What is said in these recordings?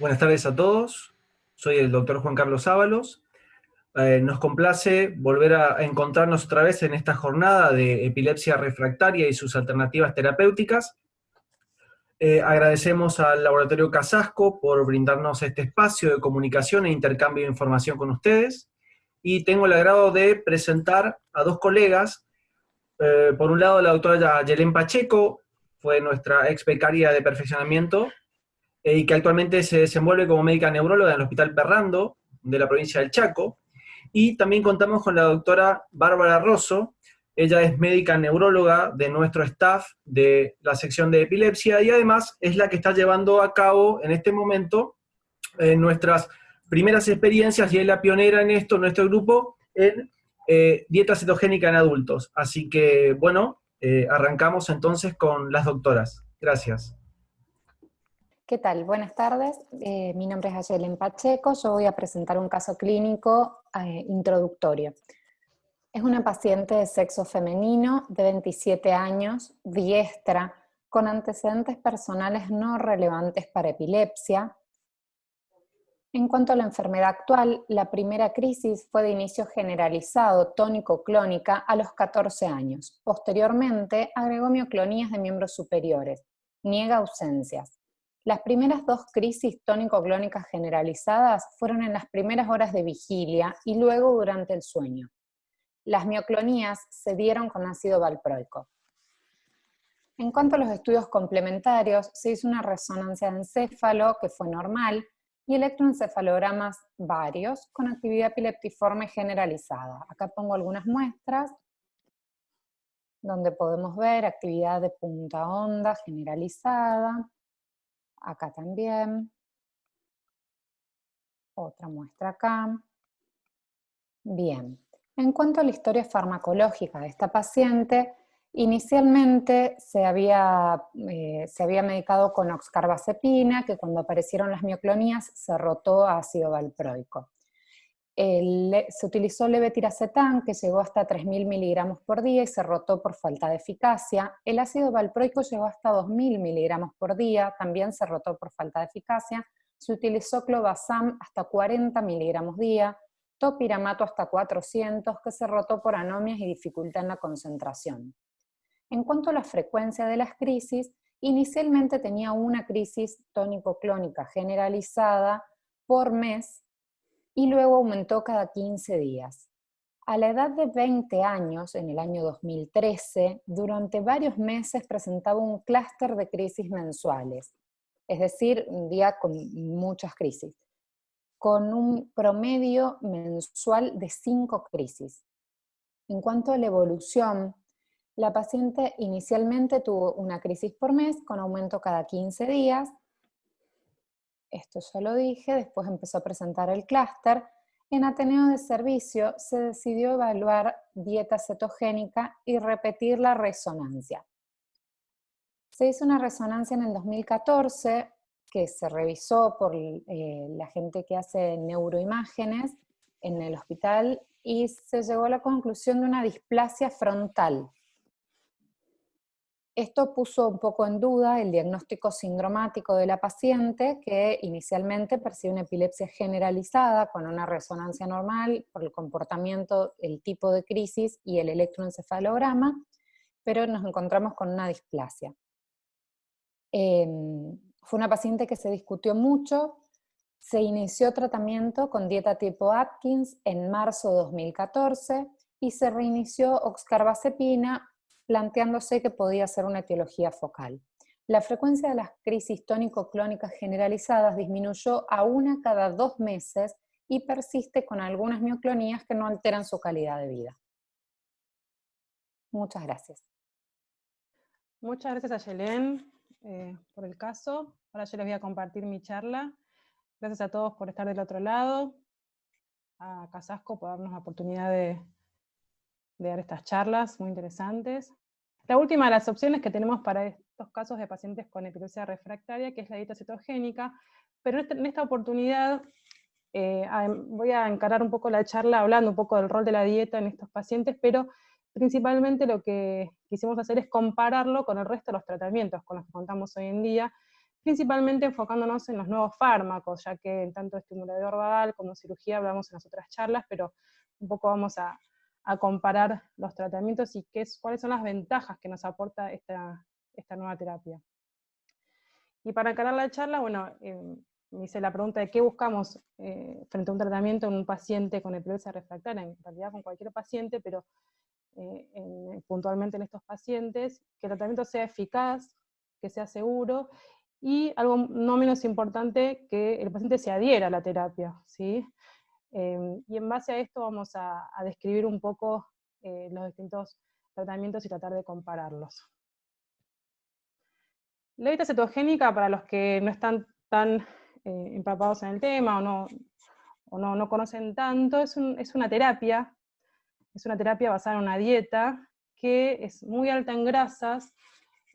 Buenas tardes a todos. Soy el doctor Juan Carlos Ábalos. Nos complace volver a encontrarnos otra vez en esta jornada de epilepsia refractaria y sus alternativas terapéuticas. Agradecemos al Laboratorio Casasco por brindarnos este espacio de comunicación e intercambio de información con ustedes. Y tengo el agrado de presentar a dos colegas. Por un lado, la doctora Yelén Pacheco, fue nuestra ex becaria de perfeccionamiento, y que actualmente se desenvuelve como médica neuróloga en el Hospital Perrando, de la provincia del Chaco. Y también contamos con la doctora Bárbara Rosso. Ella es médica neuróloga de nuestro staff de la sección de epilepsia y además es la que está llevando a cabo en este momento nuestras primeras experiencias y es la pionera en esto, nuestro grupo, en dieta cetogénica en adultos. Así que, bueno, arrancamos entonces con las doctoras. Gracias. ¿Qué tal? Buenas tardes. Mi nombre es Ayelen Pacheco. Yo voy a presentar un caso clínico introductorio. Es una paciente de sexo femenino de 27 años, diestra, con antecedentes personales no relevantes para epilepsia. En cuanto a la enfermedad actual, la primera crisis fue de inicio generalizado tónico-clónica a los 14 años. Posteriormente, agregó mioclonías de miembros superiores. Niega ausencias. Las primeras dos crisis tónico-clónicas generalizadas fueron en las primeras horas de vigilia y luego durante el sueño. Las mioclonías se dieron con ácido valproico. En cuanto a los estudios complementarios, se hizo una resonancia de encéfalo que fue normal y electroencefalogramas varios con actividad epileptiforme generalizada. Acá pongo algunas muestras donde podemos ver actividad de punta onda generalizada. Acá también. Otra muestra acá. Bien. En cuanto a la historia farmacológica de esta paciente, inicialmente se había medicado con oxcarbazepina, que cuando aparecieron las mioclonías se rotó a ácido valproico. Se utilizó levetiracetam, que llegó hasta 3.000 miligramos por día y se rotó por falta de eficacia. El ácido valproico llegó hasta 2.000 miligramos por día, también se rotó por falta de eficacia. Se utilizó clobazam hasta 40 miligramos día, topiramato hasta 400, que se rotó por anomias y dificultad en la concentración. En cuanto a la frecuencia de las crisis, inicialmente tenía una crisis tónico-clónica generalizada por mes, y luego aumentó cada 15 días. A la edad de 20 años, en el año 2013, durante varios meses presentaba un clúster de crisis mensuales, es decir, un día con muchas crisis, con un promedio mensual de 5 crisis. En cuanto a la evolución, la paciente inicialmente tuvo una crisis por mes con aumento cada 15 días. Esto ya lo dije, después empezó a presentar el clúster. En Ateneo de Servicio se decidió evaluar dieta cetogénica y repetir la resonancia. Se hizo una resonancia en el 2014 que se revisó por la gente que hace neuroimágenes en el hospital y se llegó a la conclusión de una displasia frontal. Esto puso un poco en duda el diagnóstico sindromático de la paciente, que inicialmente percibe una epilepsia generalizada con una resonancia normal por el comportamiento, el tipo de crisis y el electroencefalograma, pero nos encontramos con una displasia. Fue una paciente que se discutió mucho. Se inició tratamiento con dieta tipo Atkins en marzo de 2014 y se reinició oxcarbazepina, planteándose que podía ser una etiología focal. La frecuencia de las crisis tónico-clónicas generalizadas disminuyó a una cada 2 meses y persiste con algunas mioclonías que no alteran su calidad de vida. Muchas gracias. Muchas gracias a Yelén por el caso. Ahora yo les voy a compartir mi charla. Gracias a todos por estar del otro lado, a Casasco por darnos la oportunidad de dar estas charlas muy interesantes. La última de las opciones que tenemos para estos casos de pacientes con epilepsia refractaria, que es la dieta cetogénica, pero en esta oportunidad voy a encarar un poco la charla hablando un poco del rol de la dieta en estos pacientes, pero principalmente lo que quisimos hacer es compararlo con el resto de los tratamientos con los que contamos hoy en día, principalmente enfocándonos en los nuevos fármacos, ya que en tanto estimulador vagal como cirugía hablamos en las otras charlas, pero un poco vamos a comparar los tratamientos y cuáles son las ventajas que nos aporta esta nueva terapia. Y para encarar la charla, bueno, me hice la pregunta de qué buscamos frente a un tratamiento en un paciente con epilepsia refractaria, en realidad con cualquier paciente, pero puntualmente en estos pacientes, que el tratamiento sea eficaz, que sea seguro, y algo no menos importante, que el paciente se adhiera a la terapia, ¿sí? Y en base a esto vamos a describir un poco los distintos tratamientos y tratar de compararlos. La dieta cetogénica, para los que no están tan empapados en el tema o no conocen tanto, es una terapia basada en una dieta que es muy alta en grasas.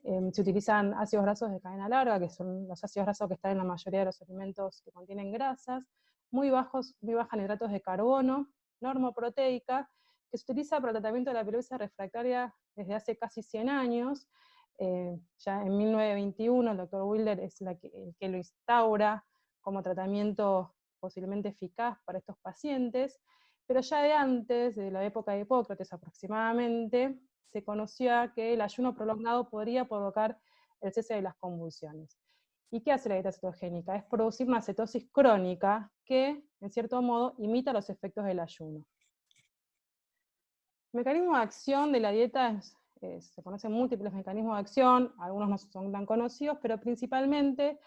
Se utilizan ácidos grasos de cadena larga, que son los ácidos grasos que están en la mayoría de los alimentos que contienen grasas, muy baja en hidratos de carbono, normoproteica, que se utiliza para el tratamiento de la epilepsia refractaria desde hace casi 100 años. Ya en 1921 el doctor Wilder es el que lo instaura como tratamiento posiblemente eficaz para estos pacientes, pero ya de antes, de la época de Hipócrates aproximadamente, se conocía que el ayuno prolongado podría provocar el cese de las convulsiones. ¿Y qué hace la dieta cetogénica? Es producir una cetosis crónica que, en cierto modo, imita los efectos del ayuno. El mecanismo de acción de la dieta se conocen múltiples mecanismos de acción, algunos no son tan conocidos, pero principalmente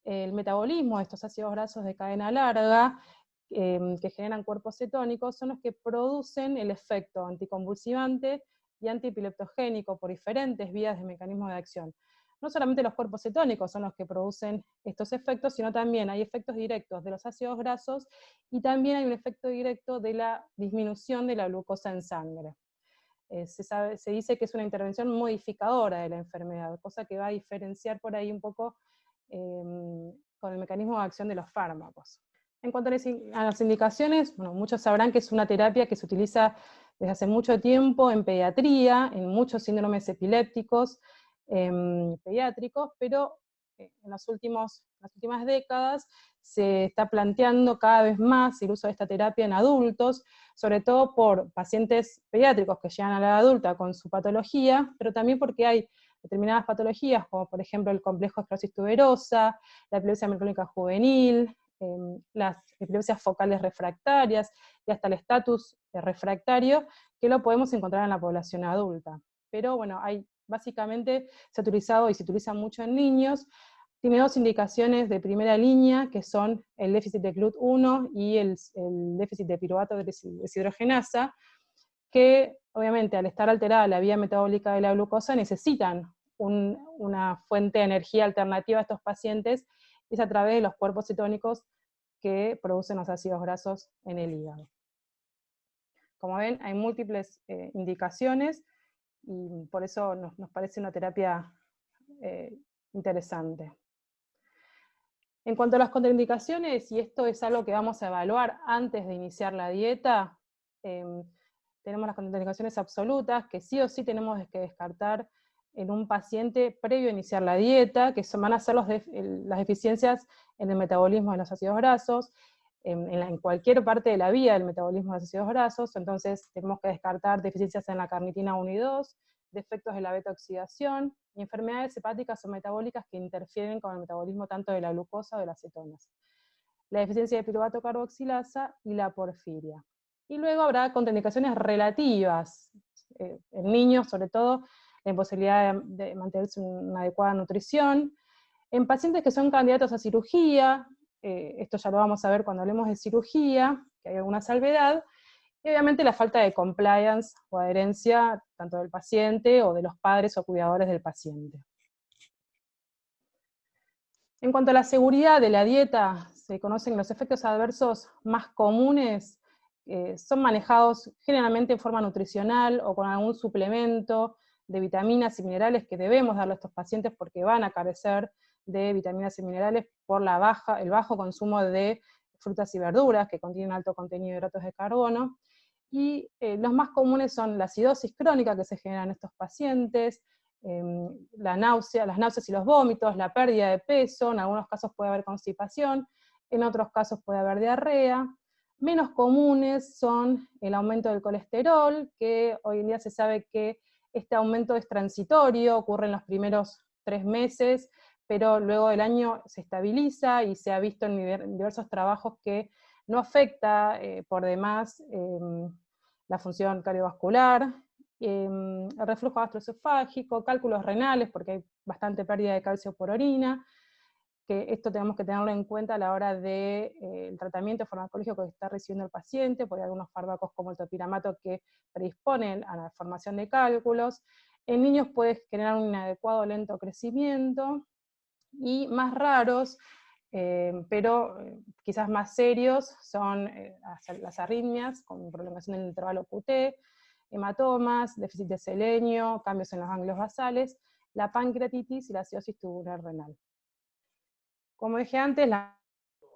el metabolismo de estos ácidos grasos de cadena larga, que generan cuerpos cetónicos, son los que producen el efecto anticonvulsivante y antiepileptogénico por diferentes vías de mecanismo de acción. No solamente los cuerpos cetónicos son los que producen estos efectos, sino también hay efectos directos de los ácidos grasos y también hay un efecto directo de la disminución de la glucosa en sangre. Se dice que es una intervención modificadora de la enfermedad, cosa que va a diferenciar por ahí un poco con el mecanismo de acción de los fármacos. En cuanto a las indicaciones, bueno, muchos sabrán que es una terapia que se utiliza desde hace mucho tiempo en pediatría, en muchos síndromes epilépticos pediátricos, pero en las últimas décadas se está planteando cada vez más el uso de esta terapia en adultos, sobre todo por pacientes pediátricos que llegan a la edad adulta con su patología, pero también porque hay determinadas patologías, como por ejemplo el complejo de esclerosis tuberosa, la epilepsia micrónica juvenil, las epilepsias focales refractarias y hasta el estatus refractario, que lo podemos encontrar en la población adulta. Pero bueno, básicamente se ha utilizado y se utiliza mucho en niños. Tiene dos indicaciones de primera línea, que son el déficit de GLUT1 y el déficit de piruvato deshidrogenasa, que obviamente al estar alterada la vía metabólica de la glucosa necesitan una fuente de energía alternativa a estos pacientes, y es a través de los cuerpos cetónicos que producen los ácidos grasos en el hígado. Como ven, hay múltiples indicaciones, y por eso nos parece una terapia interesante. En cuanto a las contraindicaciones, y esto es algo que vamos a evaluar antes de iniciar la dieta, tenemos las contraindicaciones absolutas, que sí o sí tenemos que descartar en un paciente previo a iniciar la dieta, que van a ser las deficiencias en el metabolismo de los ácidos grasos, en cualquier parte de la vía del metabolismo de los ácidos grasos. Entonces tenemos que descartar deficiencias en la carnitina 1 y 2, defectos de la beta-oxidación, y enfermedades hepáticas o metabólicas que interfieren con el metabolismo tanto de la glucosa o de las cetonas. La deficiencia de piruvato carboxilasa y la porfiria. Y luego habrá contraindicaciones relativas, en niños sobre todo, la imposibilidad de mantenerse una adecuada nutrición, en pacientes que son candidatos a cirugía, esto ya lo vamos a ver cuando hablemos de cirugía, que hay alguna salvedad, y obviamente la falta de compliance o adherencia tanto del paciente o de los padres o cuidadores del paciente. En cuanto a la seguridad de la dieta, se conocen los efectos adversos más comunes, son manejados generalmente en forma nutricional o con algún suplemento de vitaminas y minerales que debemos darle a estos pacientes porque van a carecer de vitaminas y minerales por el bajo consumo de frutas y verduras que contienen alto contenido de hidratos de carbono. Y los más comunes son la acidosis crónica que se genera en estos pacientes, las náuseas y los vómitos, la pérdida de peso, en algunos casos puede haber constipación, en otros casos puede haber diarrea. Menos comunes son el aumento del colesterol, que hoy en día se sabe que este aumento es transitorio, ocurre en los primeros 3 meses, pero luego del año se estabiliza y se ha visto en diversos trabajos que no afecta por demás la función cardiovascular, el reflujo gastroesofágico, cálculos renales, porque hay bastante pérdida de calcio por orina, que esto tenemos que tenerlo en cuenta a la hora del tratamiento farmacológico que está recibiendo el paciente, porque hay algunos fármacos como el topiramato que predisponen a la formación de cálculos. En niños puede generar un inadecuado lento crecimiento, y más raros, pero quizás más serios, son las arritmias, con prolongación del intervalo QT, hematomas, déficit de selenio, cambios en los ganglios basales, la pancreatitis y la acidosis tubular renal. Como dije antes, la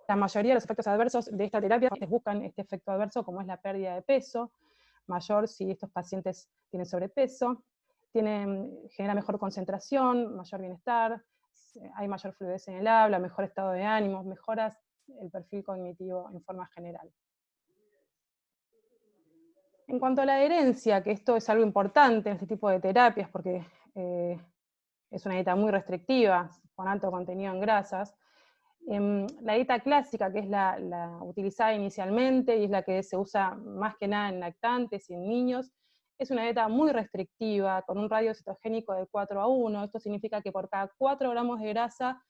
mayoría de los efectos adversos de esta terapia buscan este efecto adverso, como es la pérdida de peso, mayor si estos pacientes tienen sobrepeso, genera mejor concentración, mayor bienestar, hay mayor fluidez en el habla, mejor estado de ánimo, mejoras el perfil cognitivo en forma general. En cuanto a la adherencia, que esto es algo importante en este tipo de terapias, porque es una dieta muy restrictiva, con alto contenido en grasas, la dieta clásica, que es la utilizada inicialmente y es la que se usa más que nada en lactantes y en niños, es una dieta muy restrictiva, con un radio cetogénico de 4:1. Esto significa que por cada 4 gramos de grasa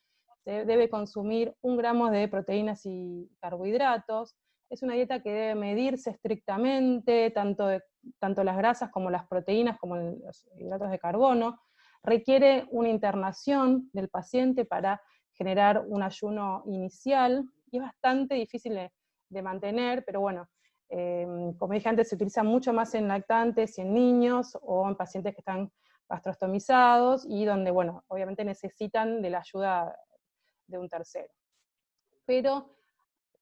se debe consumir 1 gramo de proteínas y carbohidratos. Es una dieta que debe medirse estrictamente, tanto las grasas como las proteínas, como los hidratos de carbono. Requiere una internación del paciente para generar un ayuno inicial, y es bastante difícil de mantener, pero bueno, como dije antes, se utiliza mucho más en lactantes y en niños, o en pacientes que están gastrostomizados, y donde, bueno, obviamente necesitan de la ayuda de un tercero. Pero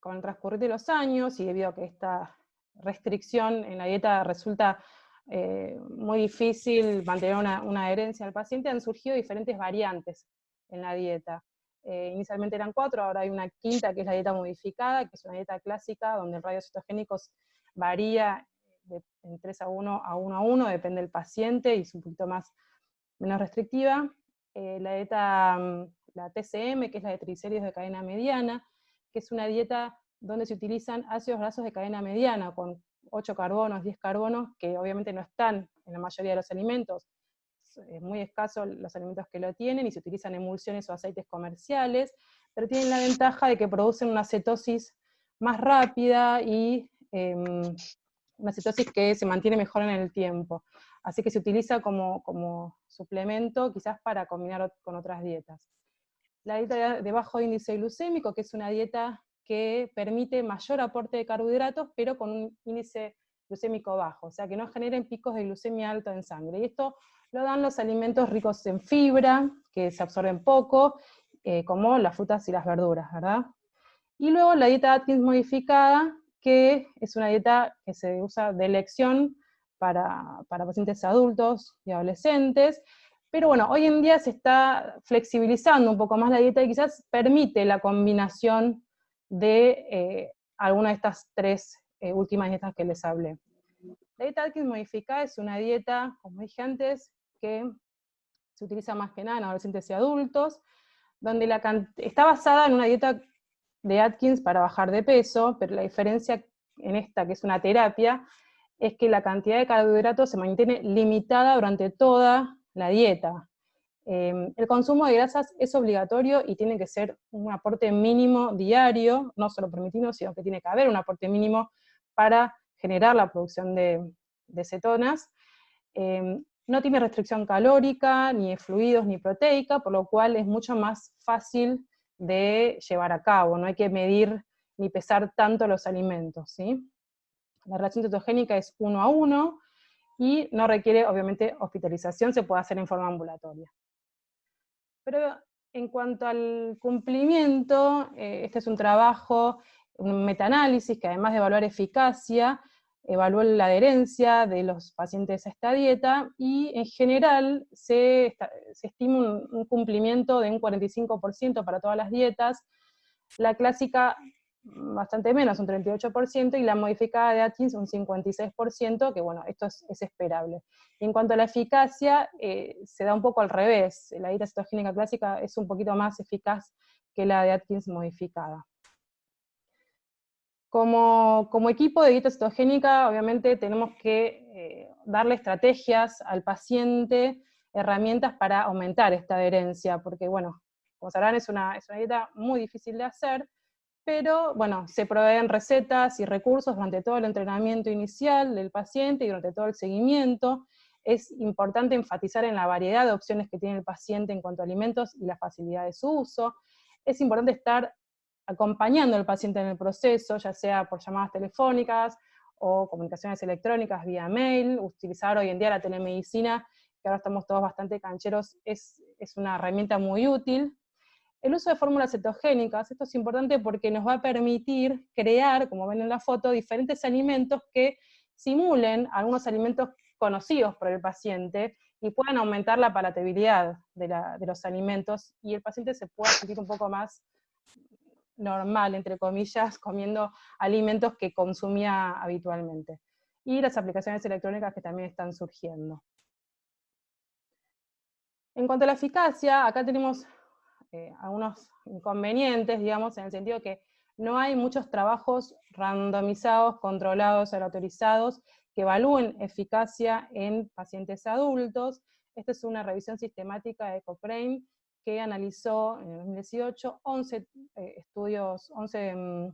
con el transcurrir de los años, y debido a que esta restricción en la dieta resulta muy difícil mantener una adherencia al paciente, han surgido diferentes variantes en la dieta. Inicialmente eran 4, ahora hay una quinta, que es la dieta modificada, que es una dieta clásica, donde el radio cetogénico varía en 3:1 a 1:1, depende del paciente, y es un poquito menos restrictiva. La dieta, la TCM, que es la de triglicéridos de cadena mediana, que es una dieta donde se utilizan ácidos grasos de cadena mediana, con 8 carbonos, 10 carbonos, que obviamente no están en la mayoría de los alimentos. Es muy escaso los alimentos que lo tienen, y se utilizan emulsiones o aceites comerciales, pero tienen la ventaja de que producen una cetosis más rápida, y una cetosis que se mantiene mejor en el tiempo. Así que se utiliza como suplemento, quizás para combinar con otras dietas. La dieta de bajo índice glucémico, que es una dieta que permite mayor aporte de carbohidratos, pero con un índice glucémico bajo, o sea, que no generen picos de glucemia alta en sangre. Y esto lo dan los alimentos ricos en fibra, que se absorben poco, como las frutas y las verduras, ¿verdad? Y luego la dieta Atkins modificada, que es una dieta que se usa de elección para pacientes adultos y adolescentes, pero bueno, hoy en día se está flexibilizando un poco más la dieta, y quizás permite la combinación de alguna de estas 3 últimas dietas que les hablé. La dieta Atkins modificada es una dieta, como dije antes, que se utiliza más que nada en adolescentes y adultos, donde está basada en una dieta de Atkins para bajar de peso, pero la diferencia en esta, que es una terapia, es que la cantidad de carbohidratos se mantiene limitada durante toda la dieta. El consumo de grasas es obligatorio y tiene que ser un aporte mínimo diario, no solo permitido, sino que tiene que haber un aporte mínimo para generar la producción de cetonas. No tiene restricción calórica, ni de fluidos, ni proteica, por lo cual es mucho más fácil de llevar a cabo, no hay que medir ni pesar tanto los alimentos, ¿sí? La relación cetogénica es 1:1, y no requiere, obviamente, hospitalización, se puede hacer en forma ambulatoria. Pero en cuanto al cumplimiento, este es un trabajo, un metaanálisis, que además de evaluar eficacia, evaluó la adherencia de los pacientes a esta dieta, y en general se estima un cumplimiento de un 45% para todas las dietas, la clásica bastante menos, un 38%, y la modificada de Atkins un 56%, que bueno, esto es esperable. Y en cuanto a la eficacia, se da un poco al revés, la dieta cetogénica clásica es un poquito más eficaz que la de Atkins modificada. Como equipo de dieta cetogénica, obviamente tenemos que darle estrategias al paciente, herramientas para aumentar esta adherencia, porque bueno, como sabrán, es una dieta muy difícil de hacer, pero bueno, se proveen recetas y recursos durante todo el entrenamiento inicial del paciente y durante todo el seguimiento. Es importante enfatizar en la variedad de opciones que tiene el paciente en cuanto a alimentos y la facilidad de su uso. Es importante estar acompañando al paciente en el proceso, ya sea por llamadas telefónicas o comunicaciones electrónicas vía mail. Utilizar hoy en día la telemedicina, que ahora estamos todos bastante cancheros, es una herramienta muy útil. El uso de fórmulas cetogénicas, esto es importante porque nos va a permitir crear, como ven en la foto, diferentes alimentos que simulen algunos alimentos conocidos por el paciente y puedan aumentar la palatabilidad de los alimentos, y el paciente se pueda sentir un poco más normal, entre comillas, comiendo alimentos que consumía habitualmente. Y las aplicaciones electrónicas que también están surgiendo. En cuanto a la eficacia, acá tenemos algunos inconvenientes, digamos, en el sentido que no hay muchos trabajos randomizados, controlados, autorizados, que evalúen eficacia en pacientes adultos. Esta es una revisión sistemática de Cochrane que analizó en el 2018 11 estudios, 11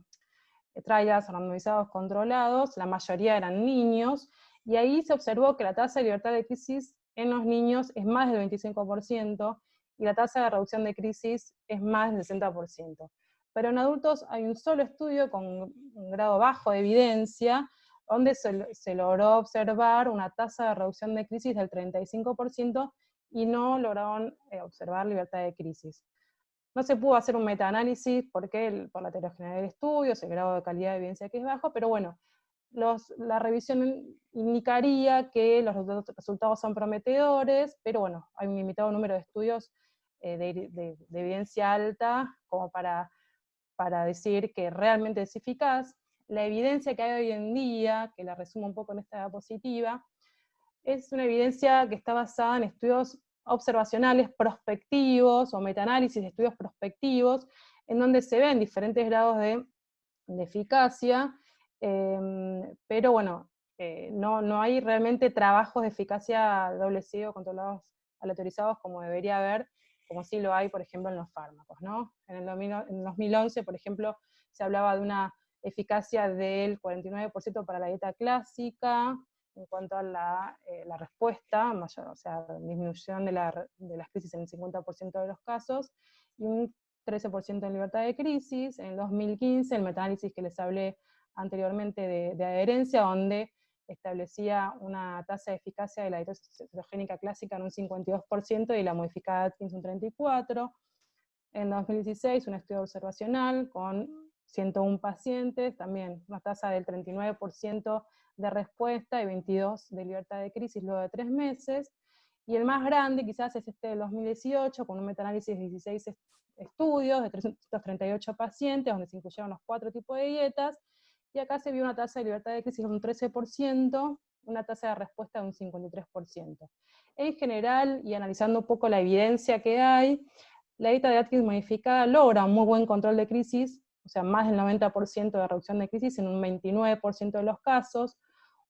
trials randomizados controlados, la mayoría eran niños, y ahí se observó que la tasa de libertad de crisis en los niños es más del 25%, y la tasa de reducción de crisis es más del 60%. Pero en adultos hay un solo estudio con un grado bajo de evidencia, donde se logró observar una tasa de reducción de crisis del 35%, y no lograron observar libertad de crisis. No se pudo hacer un metaanálisis por la heterogeneidad del estudio, el grado de calidad de evidencia que es bajo, pero bueno, la revisión indicaría que los resultados son prometedores, pero bueno, hay un limitado número de estudios de evidencia alta como para decir que realmente es eficaz. La evidencia que hay hoy en día, que la resumo un poco en esta diapositiva, es una evidencia que está basada en estudios observacionales prospectivos o metaanálisis de estudios prospectivos, en donde se ven diferentes grados de eficacia, pero bueno, no hay realmente trabajos de eficacia doble ciego controlados aleatorizados como debería haber, como sí lo hay, por ejemplo, en los fármacos, ¿no? En 2011, por ejemplo, se hablaba de una eficacia del 49% para la dieta clásica, en cuanto a la respuesta, mayor, o sea, disminución de las crisis en el 50% de los casos, y un 13% en libertad de crisis. En 2015, el metaanálisis que les hablé anteriormente de adherencia, donde establecía una tasa de eficacia de la dieta cetogénica clásica en un 52% y la modificada Atkins un 34%. En 2016, un estudio observacional con 101 pacientes, también una tasa del 39% de respuesta y 22% de libertad de crisis luego de 3 meses. Y el más grande quizás es este del 2018, con un metaanálisis de 16 estudios de 338 pacientes, donde se incluyeron los 4 tipos de dietas, y acá se vio una tasa de libertad de crisis de un 13%, una tasa de respuesta de un 53%. En general, y analizando un poco la evidencia que hay, la dieta de Atkins modificada logra un muy buen control de crisis, o sea, más del 90% de reducción de crisis en un 29% de los casos,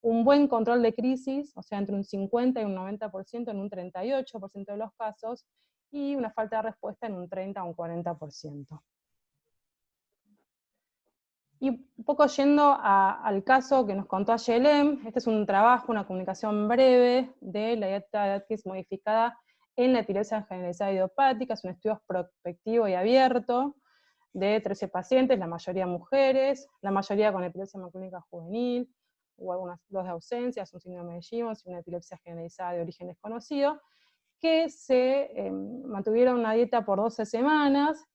un buen control de crisis, o sea, entre un 50 y un 90% en un 38% de los casos, y una falta de respuesta en un 30 o un 40%. Y un poco yendo al caso que nos contó Ayelén, este es un trabajo, una comunicación breve de la dieta de Atkins modificada en la epilepsia generalizada idiopática. Es un estudio prospectivo y abierto de 13 pacientes, la mayoría mujeres, la mayoría con epilepsia macroclínica juvenil, o algunas dos de ausencias, un síndrome de Gibbons y una epilepsia generalizada de origen desconocido, que se mantuvieron una dieta por 12 semanas,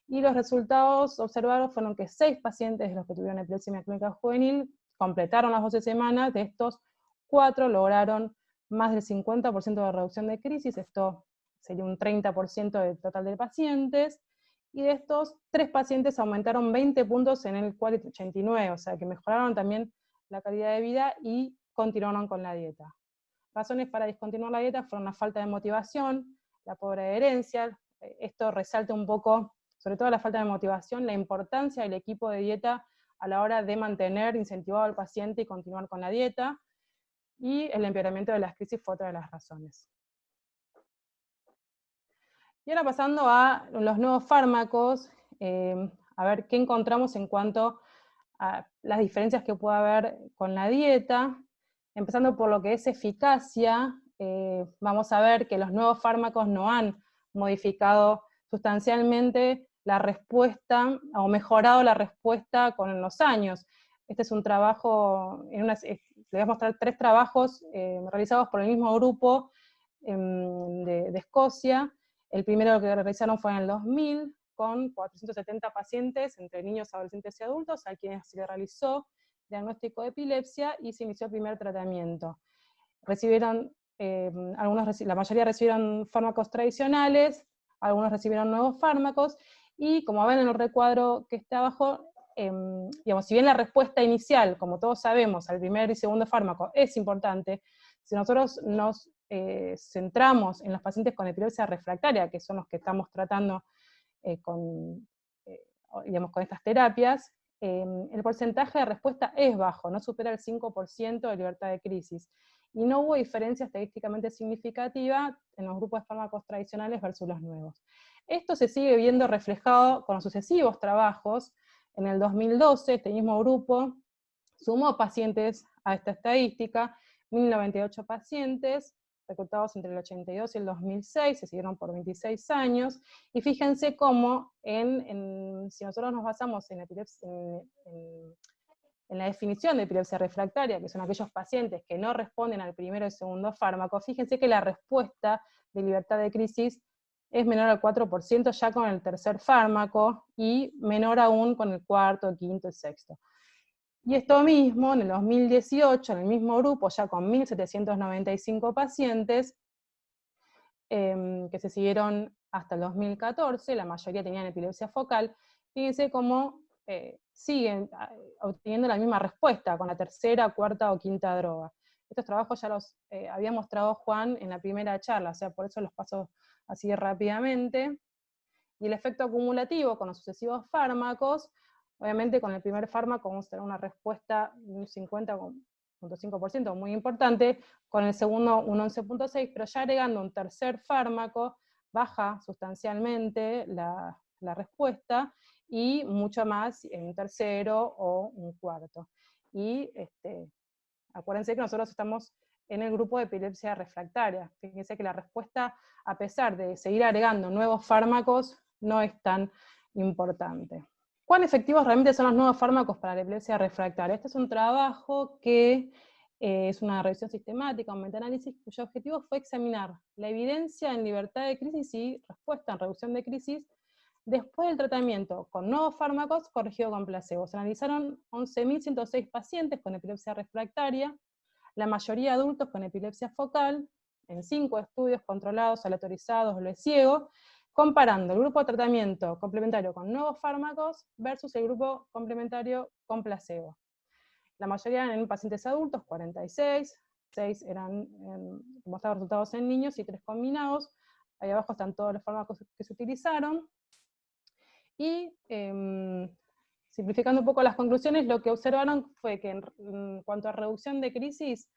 y los resultados observados fueron que 6 pacientes de los que tuvieron epilepsia macroclínica juvenil completaron las 12 semanas, de estos 4 lograron más del 50% de reducción de crisis, esto sería un 30% del total de pacientes, y de estos 3 pacientes aumentaron 20 puntos en el Quality 89, o sea que mejoraron también la calidad de vida y continuaron con la dieta. Razones para discontinuar la dieta fueron la falta de motivación, la pobre adherencia, esto resalta un poco, sobre todo la falta de motivación, la importancia del equipo de dieta a la hora de mantener incentivado al paciente y continuar con la dieta, y el empeoramiento de las crisis fue otra de las razones. Y ahora pasando a los nuevos fármacos, a ver qué encontramos en cuanto a las diferencias que puede haber con la dieta. Empezando por lo que es eficacia, vamos a ver que los nuevos fármacos no han modificado sustancialmente la respuesta, o mejorado la respuesta con los años. Este es un trabajo, le voy a mostrar 3 trabajos realizados por el mismo grupo de Escocia. El primero que realizaron fue en el 2000, con 470 pacientes, entre niños, adolescentes y adultos, a quienes se le realizó diagnóstico de epilepsia y se inició el primer tratamiento. Recibieron, la mayoría recibieron fármacos tradicionales, algunos recibieron nuevos fármacos, y como ven en el recuadro que está abajo, digamos, si bien la respuesta inicial, como todos sabemos, al primer y segundo fármaco es importante, si nosotros nos centramos en los pacientes con epilepsia refractaria, que son los que estamos tratando digamos, con estas terapias, el porcentaje de respuesta es bajo, no supera el 5% de libertad de crisis, y no hubo diferencia estadísticamente significativa en los grupos de fármacos tradicionales versus los nuevos. Esto se sigue viendo reflejado con los sucesivos trabajos. En el 2012, este mismo grupo sumó pacientes a esta estadística, 1098 pacientes, reclutados entre el 82 y el 2006, se siguieron por 26 años, y fíjense cómo, si nosotros nos basamos en la definición de epilepsia refractaria, que son aquellos pacientes que no responden al primero y segundo fármaco, fíjense que la respuesta de libertad de crisis es menor al 4% ya con el tercer fármaco, y menor aún con el cuarto, quinto y sexto. Y esto mismo, en el 2018, en el mismo grupo, ya con 1.795 pacientes, que se siguieron hasta el 2014, la mayoría tenían epilepsia focal, fíjense cómo siguen obteniendo la misma respuesta con la tercera, cuarta o quinta droga. Estos trabajos ya los había mostrado Juan en la primera charla, o sea, por eso los paso así rápidamente. Y el efecto acumulativo con los sucesivos fármacos, obviamente con el primer fármaco vamos a tener una respuesta de un 50,5%, muy importante, con el segundo un 11,6%, pero ya agregando un tercer fármaco, baja sustancialmente la respuesta, y mucho más en un tercero o un cuarto. Y acuérdense que nosotros estamos en el grupo de epilepsia refractaria. Fíjense que la respuesta, a pesar de seguir agregando nuevos fármacos, no es tan importante. ¿Cuán efectivos realmente son los nuevos fármacos para la epilepsia refractaria? Este es un trabajo que es una revisión sistemática, un metaanálisis, cuyo objetivo fue examinar la evidencia en libertad de crisis y respuesta en reducción de crisis después del tratamiento con nuevos fármacos corregido con placebo. Se analizaron 11.106 pacientes con epilepsia refractaria, la mayoría adultos con epilepsia focal, en 5 estudios controlados, aleatorizados, doble ciego, comparando el grupo de tratamiento complementario con nuevos fármacos versus el grupo complementario con placebo. La mayoría eran en pacientes adultos, 46, 6 mostraban resultados en niños y 3 combinados. Ahí abajo están todos los fármacos que se utilizaron. Y simplificando un poco las conclusiones, lo que observaron fue que en cuanto a reducción de crisis,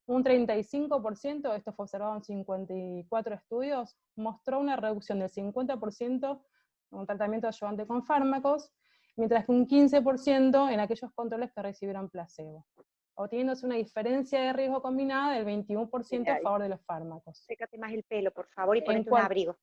un 35%, esto fue observado en 54 estudios, mostró una reducción del 50% en un tratamiento ayudante con fármacos, mientras que un 15% en aquellos controles que recibieron placebo, obteniéndose una diferencia de riesgo combinada del 21% a favor de los fármacos. Sécate más el pelo, por favor, y ponete un abrigo.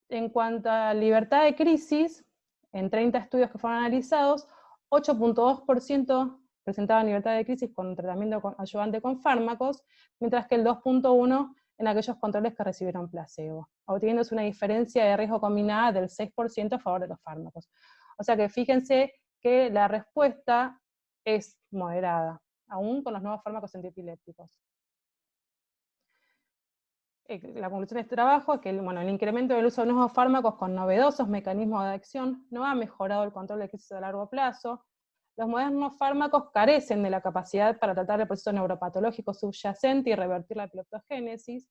En cuanto a libertad de crisis, en 30 estudios que fueron analizados, 8,2% presentaban libertad de crisis con tratamiento ayudante con fármacos, mientras que el 2,1% en aquellos controles que recibieron placebo, obteniéndose una diferencia de riesgo combinada del 6% a favor de los fármacos. O sea que fíjense que la respuesta es moderada, aún con los nuevos fármacos antiepilépticos. La conclusión de este trabajo es que el incremento del uso de nuevos fármacos con novedosos mecanismos de acción no ha mejorado el control de crisis a largo plazo. Los modernos fármacos carecen de la capacidad para tratar el proceso neuropatológico subyacente y revertir la epileptogénesis,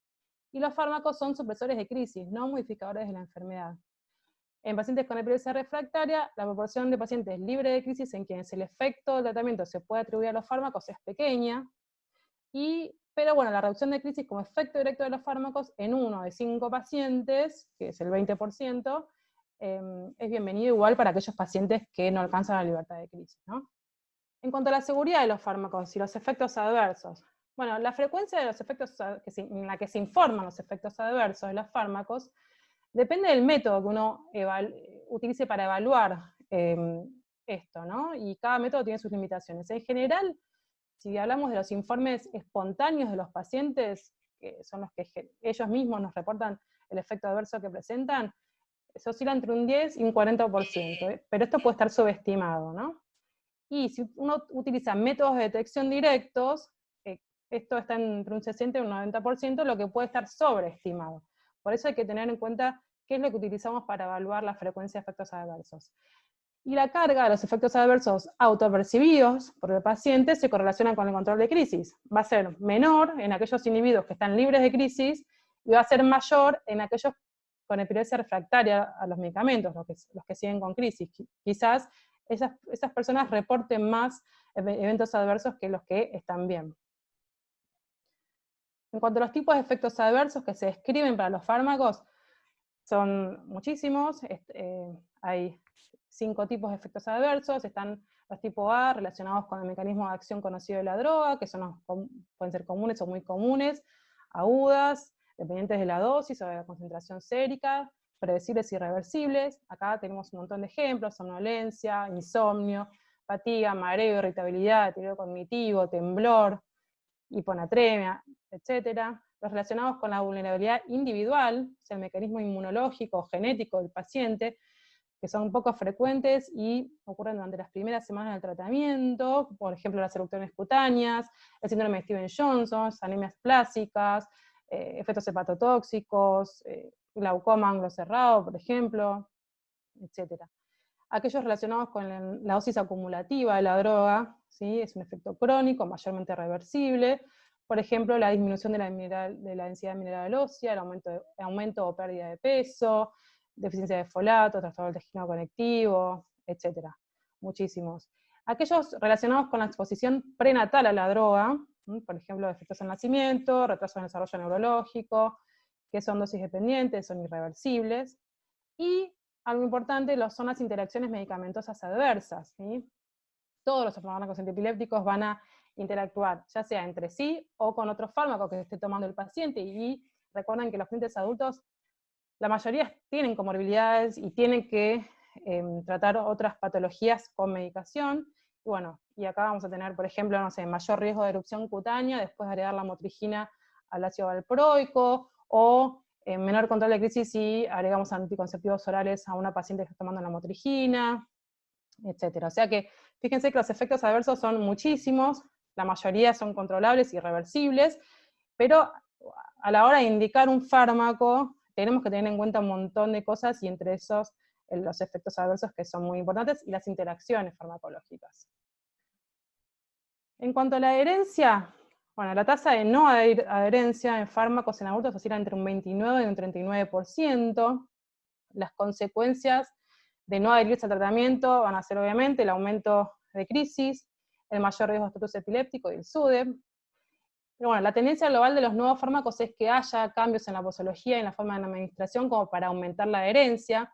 y los fármacos son supresores de crisis, no modificadores de la enfermedad. En pacientes con epilepsia refractaria, la proporción de pacientes libres de crisis en quienes el efecto del tratamiento se puede atribuir a los fármacos es pequeña, pero bueno, la reducción de crisis como efecto directo de los fármacos en 1 de 5 pacientes, que es el 20%, es bienvenido igual para aquellos pacientes que no alcanzan la libertad de crisis, ¿no? En cuanto a la seguridad de los fármacos y los efectos adversos, bueno, la frecuencia de los efectos en la que se informan los efectos adversos de los fármacos depende del método que uno utilice para evaluar esto, ¿no? Y cada método tiene sus limitaciones. En general, si hablamos de los informes espontáneos de los pacientes, que son los que ellos mismos nos reportan el efecto adverso que presentan, eso oscila entre un 10 y un 40%, pero esto puede estar subestimado, ¿no? Y si uno utiliza métodos de detección directos, esto está entre un 60 y un 90%, lo que puede estar sobreestimado. Por eso hay que tener en cuenta qué es lo que utilizamos para evaluar la frecuencia de efectos adversos. Y la carga de los efectos adversos autopercibidos por el paciente se correlaciona con el control de crisis. Va a ser menor en aquellos individuos que están libres de crisis, y va a ser mayor en aquellos con epilepsia refractaria a los medicamentos, los que siguen con crisis. Quizás esas personas reporten más eventos adversos que los que están bien. En cuanto a los tipos de efectos adversos que se describen para los fármacos, son muchísimos. Hay 5 tipos de efectos adversos. Están los tipo A, relacionados con el mecanismo de acción conocido de la droga, que pueden ser comunes o muy comunes, agudas, dependientes de la dosis o de la concentración sérica, predecibles y irreversibles. Acá tenemos un montón de ejemplos: somnolencia, insomnio, fatiga, mareo, irritabilidad, deterioro cognitivo, temblor, hiponatremia, etc. Los relacionados con la vulnerabilidad individual, o sea, el mecanismo inmunológico o genético del paciente, que son poco frecuentes y ocurren durante las primeras semanas del tratamiento, por ejemplo las erupciones cutáneas, el síndrome de Stevens-Johnson, anemias plásicas, efectos hepatotóxicos, glaucoma ángulo cerrado, por ejemplo, etc. Aquellos relacionados con la dosis acumulativa de la droga, ¿sí? Es un efecto crónico, mayormente reversible. Por ejemplo, la disminución de la densidad mineral ósea, el aumento o pérdida de peso, deficiencia de folato, trastorno del tejido conectivo, etc. Muchísimos. Aquellos relacionados con la exposición prenatal a la droga, por ejemplo, efectos al nacimiento, retraso en el desarrollo neurológico, que son dosis dependientes, son irreversibles. Y algo importante son las interacciones medicamentosas adversas, ¿sí? Todos los fármacos antiepilépticos van a interactuar, ya sea entre sí o con otros fármacos que esté tomando el paciente, y recuerden que los pacientes adultos, la mayoría tienen comorbilidades y tienen que tratar otras patologías con medicación, y bueno, y acá vamos a tener, por ejemplo, no sé, mayor riesgo de erupción cutánea después de agregar la motrigina al ácido valproico, o menor control de crisis si agregamos anticonceptivos orales a una paciente que está tomando la motrigina, etc. O sea que, fíjense que los efectos adversos son muchísimos, la mayoría son controlables y reversibles, pero a la hora de indicar un fármaco, tenemos que tener en cuenta un montón de cosas, y entre esos los efectos adversos, que son muy importantes, y las interacciones farmacológicas. En cuanto a la adherencia, bueno, la tasa de no adherencia en fármacos en adultos oscila entre un 29 y un 39%. Las consecuencias de no adherirse al tratamiento van a ser obviamente el aumento de crisis, el mayor riesgo de estatus epiléptico y el SUDEP. Pero bueno, la tendencia global de los nuevos fármacos es que haya cambios en la posología y en la forma de administración como para aumentar la adherencia.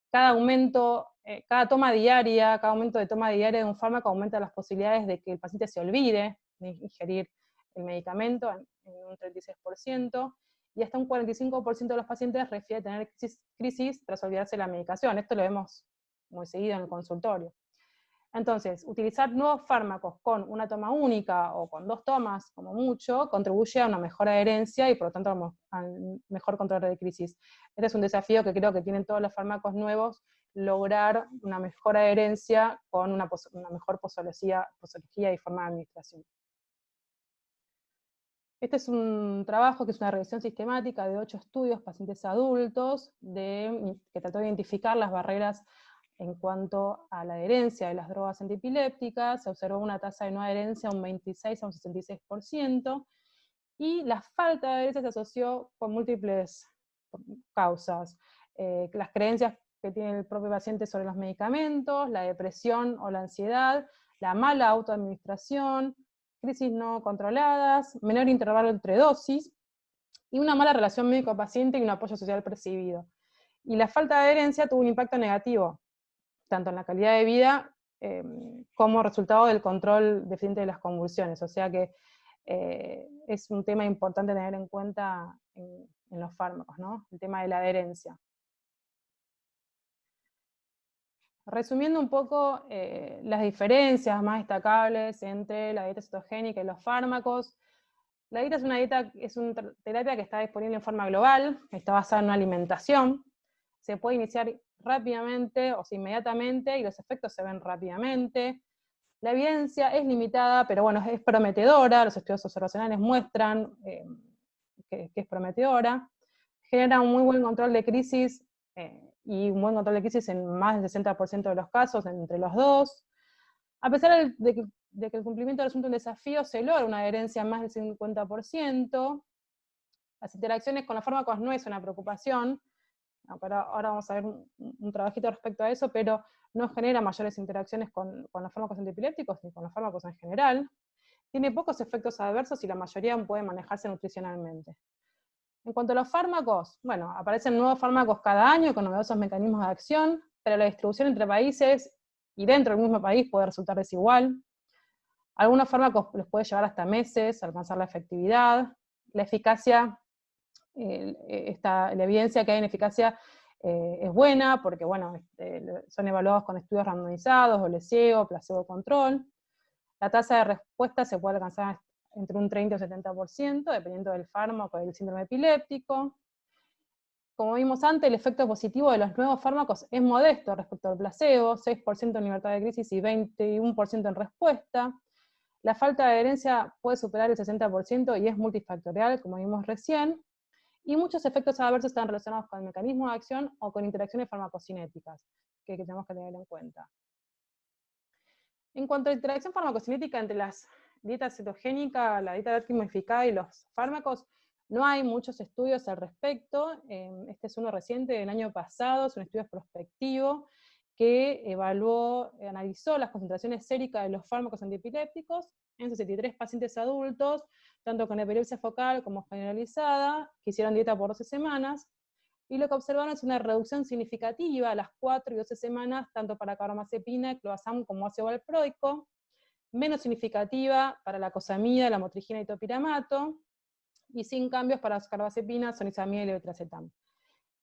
Cada aumento, cada aumento de toma diaria de un fármaco aumenta las posibilidades de que el paciente se olvide de ingerir el medicamento en un 36%, y hasta un 45% de los pacientes refiere tener crisis tras olvidarse de la medicación. Esto lo vemos muy seguido en el consultorio. Entonces, utilizar nuevos fármacos con una toma única o con 2 tomas, como mucho, contribuye a una mejor adherencia y por lo tanto al mejor control de crisis. Este es un desafío que creo que tienen todos los fármacos nuevos lograr una mejor adherencia con una mejor posología y forma de administración. Este es un trabajo que es una revisión sistemática de 8 estudios, pacientes adultos, que trató de identificar las barreras en cuanto a la adherencia de las drogas antiepilépticas. Se observó una tasa de no adherencia de un 26 a un 66%, y la falta de adherencia se asoció con múltiples causas. Las creencias que tiene el propio paciente sobre los medicamentos, la depresión o la ansiedad, la mala autoadministración, crisis no controladas, menor intervalo entre dosis, y una mala relación médico-paciente y un apoyo social percibido. Y la falta de adherencia tuvo un impacto negativo, tanto en la calidad de vida como resultado del control deficiente de las convulsiones. O sea que es un tema importante tener en cuenta en los fármacos, ¿no? El tema de la adherencia. Resumiendo un poco las diferencias más destacables entre la dieta cetogénica y los fármacos. La dieta es una terapia que está disponible en forma global, está basada en una alimentación, se puede iniciar rápidamente o inmediatamente y los efectos se ven rápidamente. La evidencia es limitada, pero bueno, es prometedora, los estudios observacionales muestran que es prometedora, genera un muy buen control de crisis y un buen control de crisis en más del 60% de los casos, entre los dos. A pesar de que el cumplimiento resulta un desafío, se logra una adherencia más del 50%. Las interacciones con los fármacos no es una preocupación, ahora vamos a ver un trabajito respecto a eso, pero no genera mayores interacciones con los fármacos antiepilépticos ni con los fármacos en general. Tiene pocos efectos adversos y la mayoría pueden manejarse nutricionalmente. En cuanto a los fármacos, bueno, aparecen nuevos fármacos cada año con novedosos mecanismos de acción, pero la distribución entre países y dentro del mismo país puede resultar desigual. Algunos fármacos les puede llevar hasta meses alcanzar la efectividad. La eficacia, la evidencia que hay en eficacia es buena, porque bueno, son evaluados con estudios randomizados, doble ciego, placebo control. La tasa de respuesta se puede alcanzar entre un 30 y un 70%, dependiendo del fármaco y del síndrome epiléptico. Como vimos antes, el efecto positivo de los nuevos fármacos es modesto respecto al placebo, 6% en libertad de crisis y 21% en respuesta. La falta de adherencia puede superar el 60% y es multifactorial, como vimos recién, y muchos efectos adversos están relacionados con el mecanismo de acción o con interacciones farmacocinéticas, que tenemos que tener en cuenta. En cuanto a la interacción farmacocinética entre las dietas cetogénicas, la dieta láctea modificada y los fármacos, no hay muchos estudios al respecto. Este es uno reciente del año pasado, es un estudio prospectivo que analizó las concentraciones séricas de los fármacos antiepilépticos en 63 pacientes adultos, tanto con epilepsia focal como generalizada, que hicieron dieta por 12 semanas, y lo que observaron es una reducción significativa a las 4 y 12 semanas, tanto para carbamazepina, clorazam como ácido valproico, menos significativa para la cosamida, la motrigina y topiramato, y sin cambios para carbamazepina, sonizamida y levetiracetam.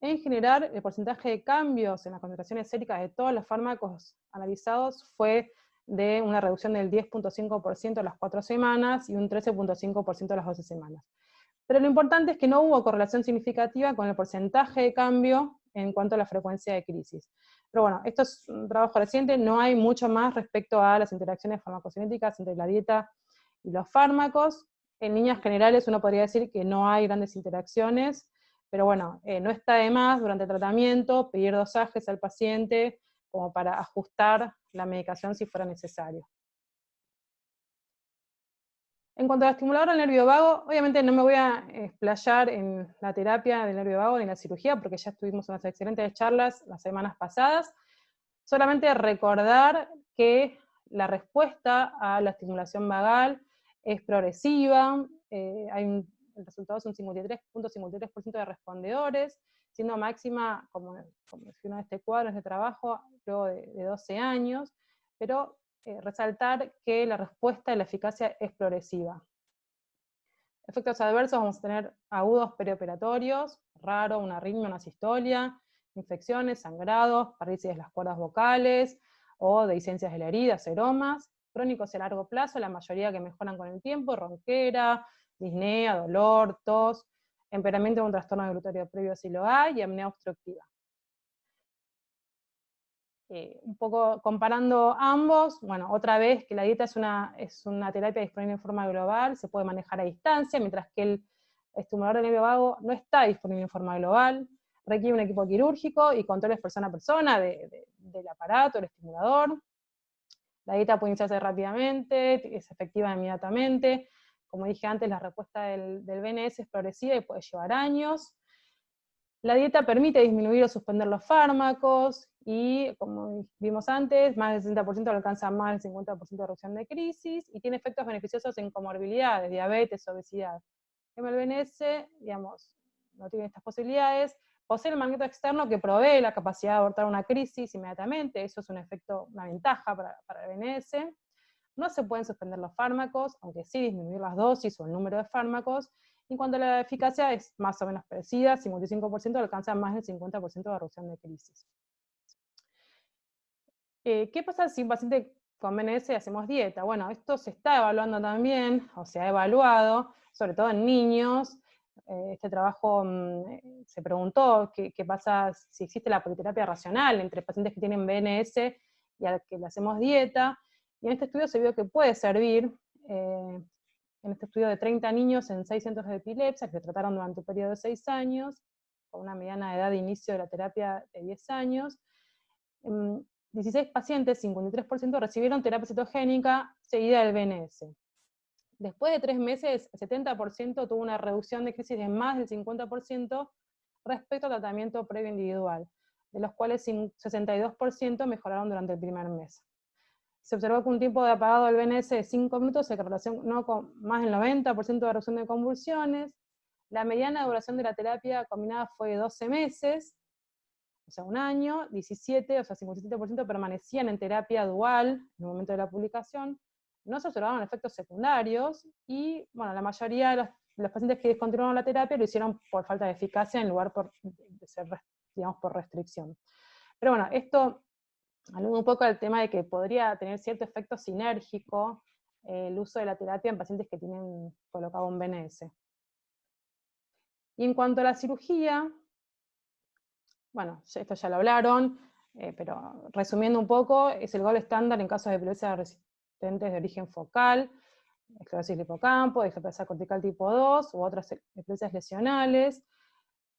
En general, el porcentaje de cambios en las concentraciones séricas de todos los fármacos analizados fue de una reducción del 10.5% a las 4 semanas y un 13.5% a las 12 semanas. Pero lo importante es que no hubo correlación significativa con el porcentaje de cambio en cuanto a la frecuencia de crisis. Pero bueno, esto es un trabajo reciente, no hay mucho más respecto a las interacciones farmacocinéticas entre la dieta y los fármacos. En líneas generales uno podría decir que no hay grandes interacciones, pero bueno, no está de más durante el tratamiento pedir dosajes al paciente como para ajustar la medicación si fuera necesario. En cuanto al estimulador del nervio vago, obviamente no me voy a explayar en la terapia del nervio vago ni en la cirugía, porque ya tuvimos unas excelentes charlas las semanas pasadas. Solamente recordar que la respuesta a la estimulación vagal es progresiva, el resultado es un 53.53% de respondedores, siendo máxima, como si uno de este cuadro, este trabajo, luego de 12 años, pero resaltar que la respuesta y la eficacia es progresiva. Efectos adversos vamos a tener agudos perioperatorios, raro, una arritmia, una sistolia, infecciones, sangrados, parálisis de las cuerdas vocales, o dehiscencias de la herida, seromas, crónicos a largo plazo, la mayoría que mejoran con el tiempo, ronquera, disnea, dolor, tos, empeoramiento de un trastorno glutatorio previo si lo hay, y apnea obstructiva. un poco comparando ambos, bueno, otra vez que la dieta es una terapia disponible en forma global, se puede manejar a distancia, mientras que el estimulador del nervio vago no está disponible en forma global, requiere un equipo quirúrgico y controles persona a persona del aparato, el estimulador. La dieta puede iniciarse rápidamente, es efectiva inmediatamente. Como dije antes, la respuesta del BNS es progresiva y puede llevar años. La dieta permite disminuir o suspender los fármacos y, como vimos antes, más del 60% alcanza más del 50% de reducción de crisis y tiene efectos beneficiosos en comorbilidades, diabetes, obesidad. El BNS, digamos, no tiene estas posibilidades. Posee el magneto externo que provee la capacidad de abortar una crisis inmediatamente, eso es un efecto, una ventaja para el BNS. No se pueden suspender los fármacos, aunque sí disminuir las dosis o el número de fármacos. En cuanto a la eficacia, es más o menos parecida, 55% alcanza más del 50% de reducción de crisis. ¿Qué pasa si un paciente con BNS hacemos dieta? Bueno, esto se está evaluando también, o se ha evaluado, sobre todo en niños. Este trabajo se preguntó qué pasa si existe la politerapia racional entre pacientes que tienen BNS y a los que le hacemos dieta. Y en este estudio se vio que puede servir, en este estudio de 30 niños en 6 centros de epilepsia, que se trataron durante un periodo de 6 años, con una mediana edad de inicio de la terapia de 10 años. 16 pacientes, 53%, recibieron terapia cetogénica seguida del BNS. Después de 3 meses, el 70% tuvo una reducción de crisis de más del 50% respecto al tratamiento previo individual, de los cuales 62% mejoraron durante el primer mes. Se observó que un tiempo de apagado del BNS de 5 minutos se relacionó con más del 90% de reducción de convulsiones. La mediana duración de la terapia combinada fue de 12 meses, o sea, un año. 17, o sea, 57% permanecían en terapia dual en el momento de la publicación. No se observaban efectos secundarios, y bueno, la mayoría de los pacientes que descontinuaron la terapia lo hicieron por falta de eficacia en lugar de ser, digamos, por restricción. Pero bueno, esto alude un poco al tema de que podría tener cierto efecto sinérgico el uso de la terapia en pacientes que tienen colocado un BNS. Y en cuanto a la cirugía, bueno, esto ya lo hablaron, pero resumiendo un poco, es el gold estándar en casos de epilepsia resistentes de origen focal, esclerosis del hipocampo, discapacidad cortical tipo 2 u otras epilepsias lesionales.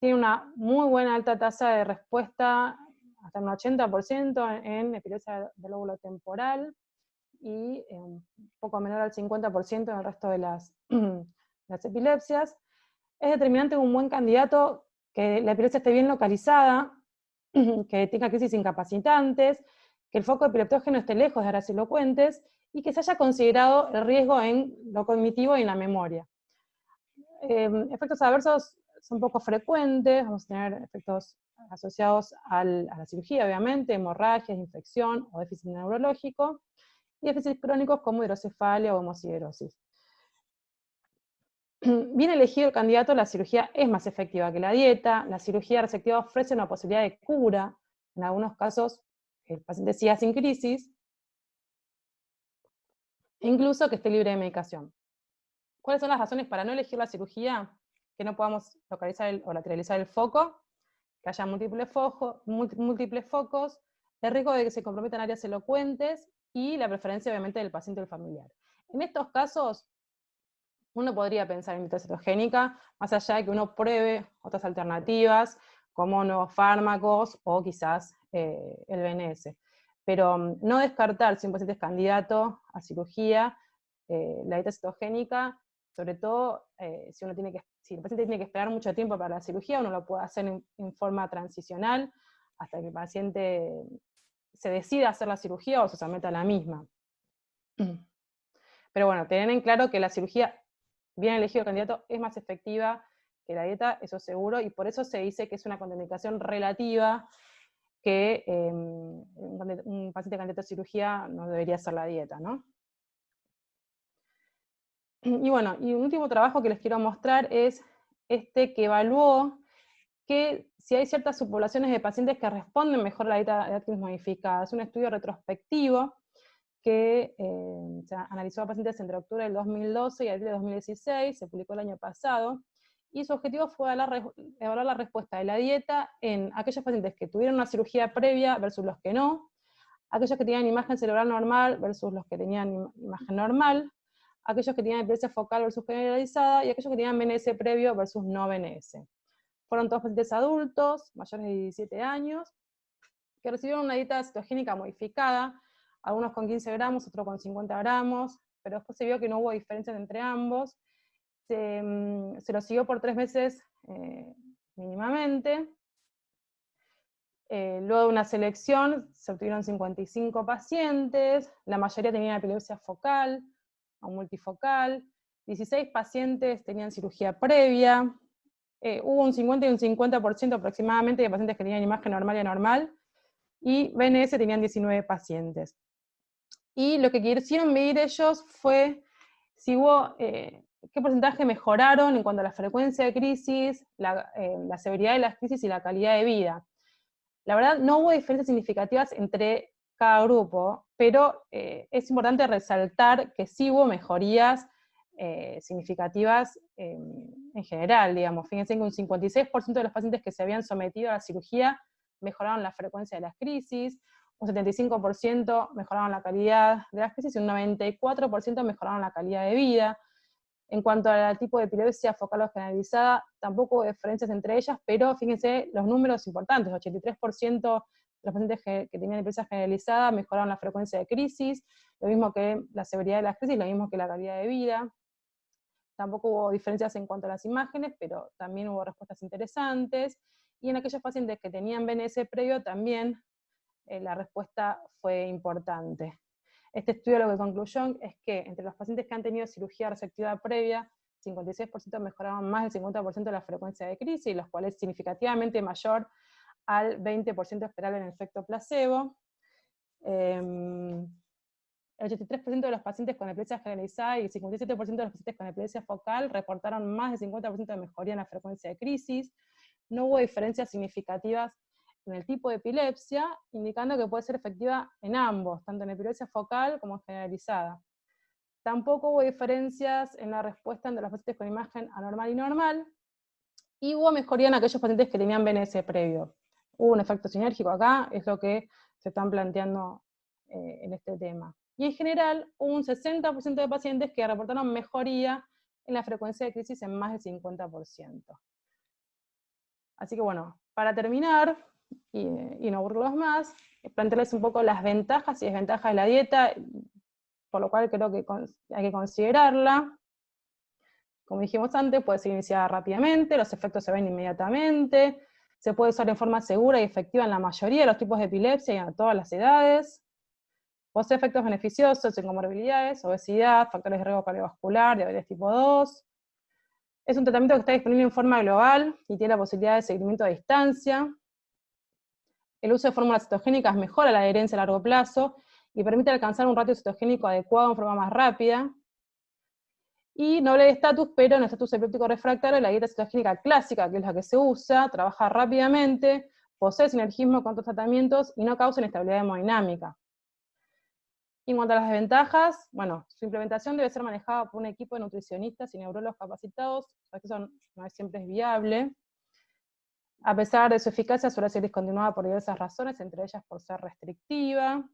Tiene una muy buena alta tasa de respuesta, hasta un 80% en epilepsia del lóbulo temporal, y un poco menor al 50% en el resto de las epilepsias. Es determinante un buen candidato que la epilepsia esté bien localizada, que tenga crisis incapacitantes, que el foco epileptógeno esté lejos de áreas elocuentes, y que se haya considerado el riesgo en lo cognitivo y en la memoria. Efectos adversos son poco frecuentes, vamos a tener efectos asociados a la cirugía, obviamente, hemorragias, infección o déficit neurológico, y déficits crónicos como hidrocefalia o hemosiderosis. Bien elegido el candidato, la cirugía es más efectiva que la dieta. La cirugía resectiva ofrece una posibilidad de cura, en algunos casos el paciente siga sin crisis, e incluso que esté libre de medicación. ¿Cuáles son las razones para no elegir la cirugía? Que no podamos localizar o lateralizar el foco, que haya múltiples focos, el riesgo de que se comprometan áreas elocuentes, y la preferencia obviamente del paciente y del familiar. En estos casos, uno podría pensar en dieta cetogénica, más allá de que uno pruebe otras alternativas, como nuevos fármacos o quizás el BNS. Pero no descartar si un paciente es candidato a cirugía, la dieta cetogénica, sobre todo si el paciente tiene que esperar mucho tiempo para la cirugía, uno lo puede hacer en forma transicional, hasta que el paciente se decida hacer la cirugía o se someta a la misma. Pero bueno, tener en claro que la cirugía, bien elegido el candidato, es más efectiva que la dieta, eso seguro, y por eso se dice que es una contraindicación relativa, que un paciente candidato a cirugía no debería hacer la dieta, ¿no? Y bueno, y un último trabajo que les quiero mostrar es este, que evaluó que si hay ciertas subpoblaciones de pacientes que responden mejor a la dieta de Atkins modificada. Es un estudio retrospectivo que se analizó a pacientes entre octubre del 2012 y abril de 2016, se publicó el año pasado, y su objetivo fue evaluar la respuesta de la dieta en aquellos pacientes que tuvieron una cirugía previa versus los que no, aquellos que tenían imagen cerebral normal versus los que tenían imagen normal, aquellos que tenían epilepsia focal versus generalizada, y aquellos que tenían BNS previo versus no BNS. Fueron todos pacientes adultos, mayores de 17 años, que recibieron una dieta cetogénica modificada, algunos con 15 gramos, otros con 50 gramos, pero después se vio que no hubo diferencias entre ambos. Se los siguió por 3 meses mínimamente. Luego de una selección se obtuvieron 55 pacientes, la mayoría tenían epilepsia focal o multifocal, 16 pacientes tenían cirugía previa, hubo un 50 y un 50% aproximadamente de pacientes que tenían imagen normal y anormal, y BNS tenían 19 pacientes. Y lo que quisieron medir ellos fue si hubo, qué porcentaje mejoraron en cuanto a la frecuencia de crisis, la severidad de las crisis y la calidad de vida. La verdad, no hubo diferencias significativas entre cada grupo, pero es importante resaltar que sí hubo mejorías significativas en general, digamos. Fíjense que un 56% de los pacientes que se habían sometido a la cirugía mejoraron la frecuencia de las crisis, un 75% mejoraron la calidad de las crisis y un 94% mejoraron la calidad de vida. En cuanto al tipo de epilepsia focal o generalizada, tampoco hubo diferencias entre ellas, pero fíjense los números importantes: 83% de los pacientes que tenían epilepsia generalizada mejoraron la frecuencia de crisis, lo mismo que la severidad de las crisis, lo mismo que la calidad de vida. Tampoco hubo diferencias en cuanto a las imágenes, pero también hubo respuestas interesantes. Y en aquellos pacientes que tenían BNS previo también la respuesta fue importante. Este estudio lo que concluyó es que entre los pacientes que han tenido cirugía resectiva previa, 56% mejoraron más del 50% de la frecuencia de crisis, los cuales es significativamente mayor al 20% esperable en el efecto placebo. El 83% de los pacientes con epilepsia generalizada y el 57% de los pacientes con epilepsia focal reportaron más del 50% de mejoría en la frecuencia de crisis. No hubo diferencias significativas en el tipo de epilepsia, indicando que puede ser efectiva en ambos, tanto en epilepsia focal como en generalizada. Tampoco hubo diferencias en la respuesta entre los pacientes con imagen anormal y normal, y hubo mejoría en aquellos pacientes que tenían BNS previo. Hubo un efecto sinérgico acá, es lo que se están planteando en este tema. Y en general, hubo un 60% de pacientes que reportaron mejoría en la frecuencia de crisis en más del 50%. Así que bueno, para terminar, y no aburrirlos más, plantearles un poco las ventajas y desventajas de la dieta, por lo cual creo que hay que considerarla. Como dijimos antes, puede ser iniciada rápidamente, los efectos se ven inmediatamente, se puede usar en forma segura y efectiva en la mayoría de los tipos de epilepsia y a todas las edades, posee efectos beneficiosos en comorbilidades, obesidad, factores de riesgo cardiovascular, diabetes tipo 2, es un tratamiento que está disponible en forma global y tiene la posibilidad de seguimiento a distancia. El uso de fórmulas cetogénicas mejora la adherencia a largo plazo y permite alcanzar un ratio cetogénico adecuado en forma más rápida. Y noble de estatus, pero en el estatus epiléptico refractario, la dieta cetogénica clásica, que es la que se usa, trabaja rápidamente, posee sinergismo con otros tratamientos y no causa inestabilidad hemodinámica. Y en cuanto a las desventajas, bueno, su implementación debe ser manejada por un equipo de nutricionistas y neurólogos capacitados, eso no siempre es viable. A pesar de su eficacia, suele ser discontinuada por diversas razones, entre ellas por ser restrictiva.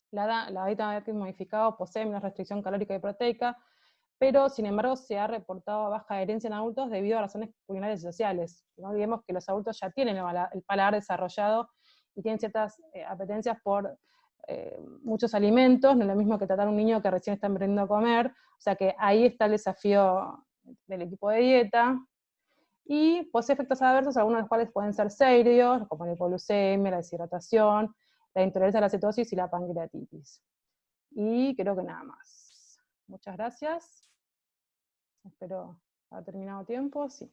La dieta Atkins modificada posee menos restricción calórica y proteica, pero sin embargo se ha reportado baja adherencia en adultos debido a razones culinarias y sociales. No olvidemos que los adultos ya tienen el paladar desarrollado y tienen ciertas apetencias por muchos alimentos, no es lo mismo que tratar a un niño que recién está aprendiendo a comer, o sea que ahí está el desafío del equipo de dieta. Y posee efectos adversos, algunos de los cuales pueden ser serios, como la hipoglucemia, la deshidratación, la intolerancia a la cetosis y la pancreatitis. Y creo que nada más. Muchas gracias. Espero haber terminado tiempo. Sí.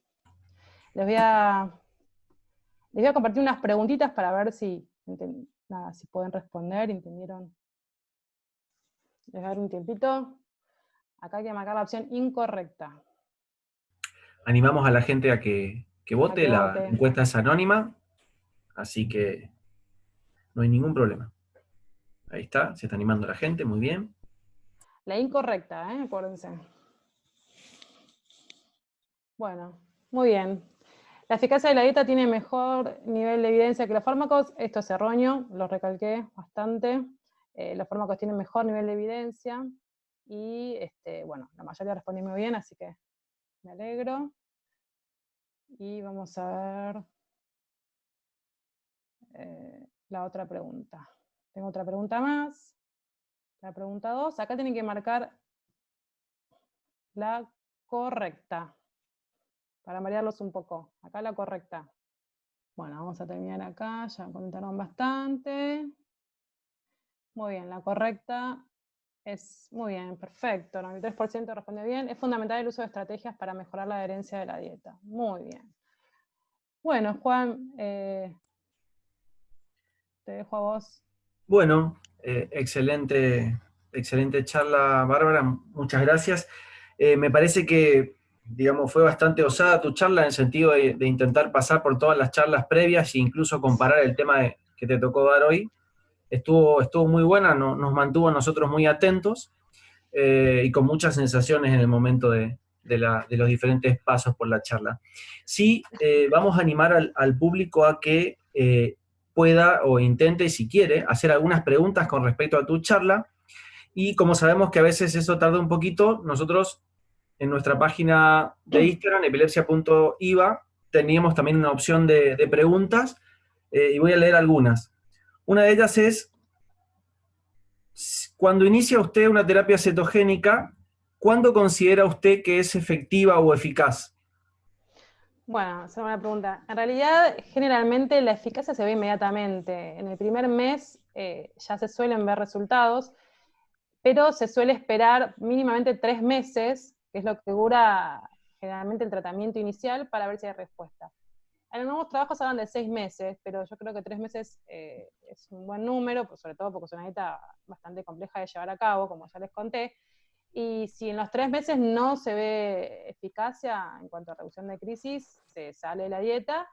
Les voy a compartir unas preguntitas para ver si pueden responder, ¿entendieron? Les voy a dar un tiempito. Acá hay que marcar la opción incorrecta. Animamos a la gente a que vote, la encuesta es anónima, así que no hay ningún problema. Ahí está, se está animando la gente, muy bien. La incorrecta, acuérdense. Bueno, muy bien. La eficacia de la dieta tiene mejor nivel de evidencia que los fármacos. Esto es erróneo, lo recalqué bastante. Los fármacos tienen mejor nivel de evidencia. Y, bueno, la mayoría respondió muy bien, así que me alegro. Y vamos a ver la otra pregunta. Tengo otra pregunta más. La pregunta 2. Acá tienen que marcar la correcta, para marearlos un poco. Acá la correcta. Bueno, vamos a terminar acá, ya contaron bastante. Muy bien, la correcta es, muy bien, perfecto, 93% respondió bien. Es fundamental el uso de estrategias para mejorar la adherencia de la dieta. Muy bien. Bueno, Juan, te dejo a vos. Bueno, excelente charla, Bárbara, muchas gracias. Me parece que, digamos, fue bastante osada tu charla en el sentido de intentar pasar por todas las charlas previas e incluso comparar el tema que te tocó dar hoy. Estuvo muy buena, nos mantuvo a nosotros muy atentos y con muchas sensaciones en el momento de los diferentes pasos por la charla. Sí, vamos a animar al público a que pueda o intente, si quiere, hacer algunas preguntas con respecto a tu charla, y como sabemos que a veces eso tarda un poquito, nosotros en nuestra página de Instagram, epilepsia.iva, teníamos también una opción de preguntas, y voy a leer algunas. Una de ellas es: cuando inicia usted una terapia cetogénica, ¿cuándo considera usted que es efectiva o eficaz? Bueno, esa es una pregunta. En realidad, generalmente la eficacia se ve inmediatamente. En el primer mes ya se suelen ver resultados, pero se suele esperar mínimamente 3 meses, que es lo que dura generalmente el tratamiento inicial, para ver si hay respuesta. En algunos trabajos hablan de 6 meses, pero yo creo que 3 meses es un buen número, pues sobre todo porque es una dieta bastante compleja de llevar a cabo, como ya les conté. Y si en los 3 meses no se ve eficacia en cuanto a reducción de crisis, se sale de la dieta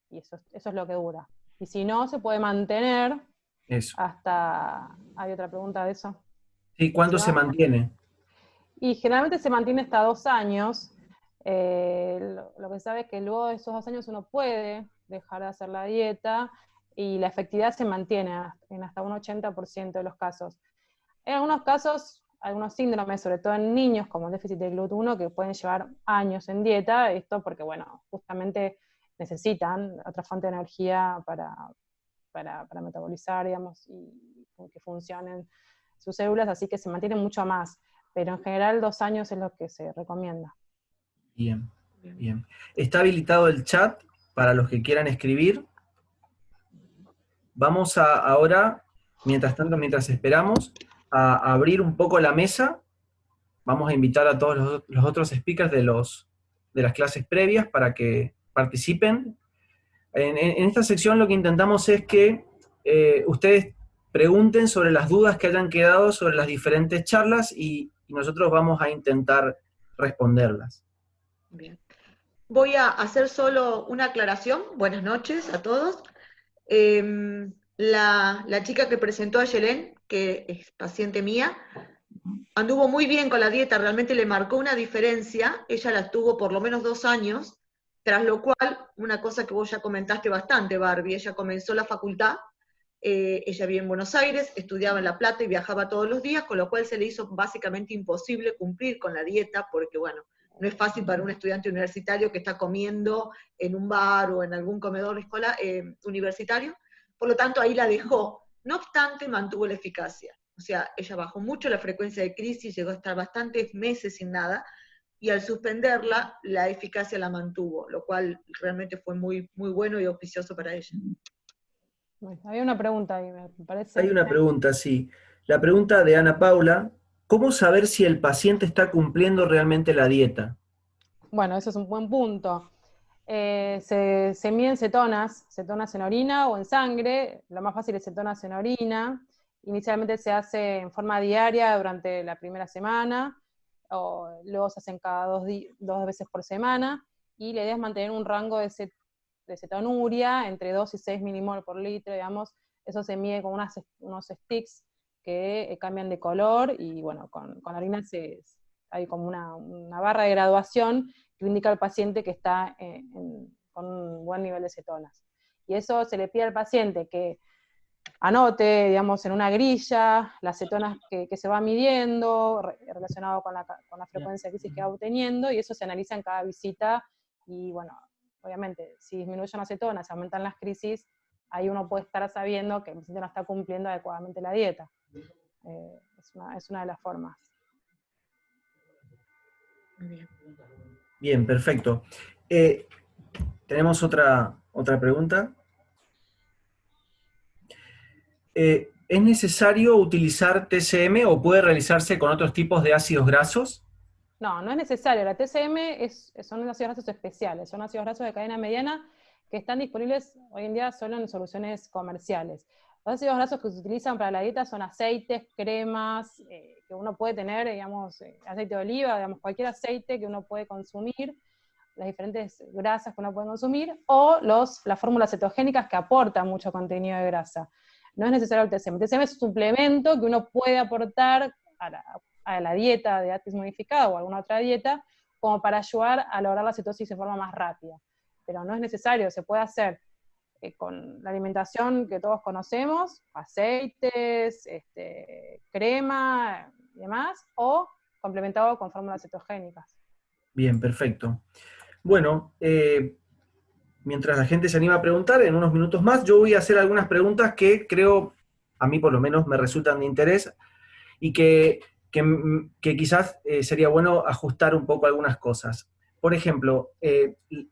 y eso es lo que dura. Y si no, se puede mantener Eso. hasta... ¿Hay otra pregunta de eso? Sí, ¿cuándo se mantiene? Y generalmente se mantiene hasta 2 años. Lo que se sabe es que luego de esos 2 años uno puede dejar de hacer la dieta y la efectividad se mantiene en hasta un 80% de los casos. En algunos casos, algunos síndromes, sobre todo en niños, como el déficit de GLUT1, que pueden llevar años en dieta, esto porque, bueno, justamente necesitan otra fuente de energía para metabolizar, digamos, y que funcionen sus células, así que se mantienen mucho más. Pero en general 2 años es lo que se recomienda. Bien, bien. Está habilitado el chat para los que quieran escribir. Vamos ahora, mientras tanto, mientras esperamos, a abrir un poco la mesa. Vamos a invitar a todos los otros speakers de las clases previas para que participen. En esta sección lo que intentamos es que ustedes pregunten sobre las dudas que hayan quedado sobre las diferentes charlas y nosotros vamos a intentar responderlas. Bien. Voy a hacer solo una aclaración. Buenas noches a todos. La chica que presentó a Yelén, que es paciente mía, anduvo muy bien con la dieta, realmente le marcó una diferencia. Ella la tuvo por lo menos 2 años, tras lo cual, una cosa que vos ya comentaste bastante, Barbie, ella comenzó la facultad, ella vivía en Buenos Aires, estudiaba en La Plata y viajaba todos los días, con lo cual se le hizo básicamente imposible cumplir con la dieta, porque bueno, no es fácil para un estudiante universitario que está comiendo en un bar o en algún comedor escolar, universitario, por lo tanto ahí la dejó. No obstante, mantuvo la eficacia. O sea, ella bajó mucho la frecuencia de crisis, llegó a estar bastantes meses sin nada, y al suspenderla, la eficacia la mantuvo, lo cual realmente fue muy, muy bueno y auspicioso para ella. Bueno, había una pregunta ahí, me parece. Hay una pregunta, sí. La pregunta de Ana Paula: ¿cómo saber si el paciente está cumpliendo realmente la dieta? Bueno, eso es un buen punto. Se miden cetonas en orina o en sangre. Lo más fácil es cetonas en orina. Inicialmente se hace en forma diaria durante la primera semana, o luego se hacen cada 2 veces por semana, y la idea es mantener un rango de cetonuria entre 2 y 6 milimol por litro, digamos. Eso se mide con unos sticks que cambian de color, y bueno, con la orina hay como una barra de graduación que indica al paciente que está en buen nivel de cetonas. Y eso se le pide al paciente que anote, digamos, en una grilla las cetonas que se va midiendo, relacionado con la frecuencia de crisis que va obteniendo, y eso se analiza en cada visita, y bueno, obviamente, si disminuyen las cetonas, se aumentan las crisis, ahí uno puede estar sabiendo que el paciente no está cumpliendo adecuadamente la dieta. Es una de las formas. Bien, perfecto. Tenemos otra pregunta. ¿Es necesario utilizar TCM o puede realizarse con otros tipos de ácidos grasos? No, no es necesario. La TCM son ácidos grasos especiales, son ácidos grasos de cadena mediana que están disponibles hoy en día solo en soluciones comerciales. Los ácidos grasos que se utilizan para la dieta son aceites, cremas, que uno puede tener, digamos, aceite de oliva, digamos, cualquier aceite que uno puede consumir, las diferentes grasas que uno puede consumir, o las fórmulas cetogénicas que aportan mucho contenido de grasa. No es necesario el TCM. El TCM es un suplemento que uno puede aportar a la dieta de Atkins modificada o alguna otra dieta, como para ayudar a lograr la cetosis de forma más rápida. Pero no es necesario, se puede hacer con la alimentación que todos conocemos, aceites, crema y demás, o complementado con fórmulas cetogénicas. Bien, perfecto. Bueno, mientras la gente se anima a preguntar, en unos minutos más, yo voy a hacer algunas preguntas que creo, a mí por lo menos, me resultan de interés y que quizás sería bueno ajustar un poco algunas cosas. Por ejemplo,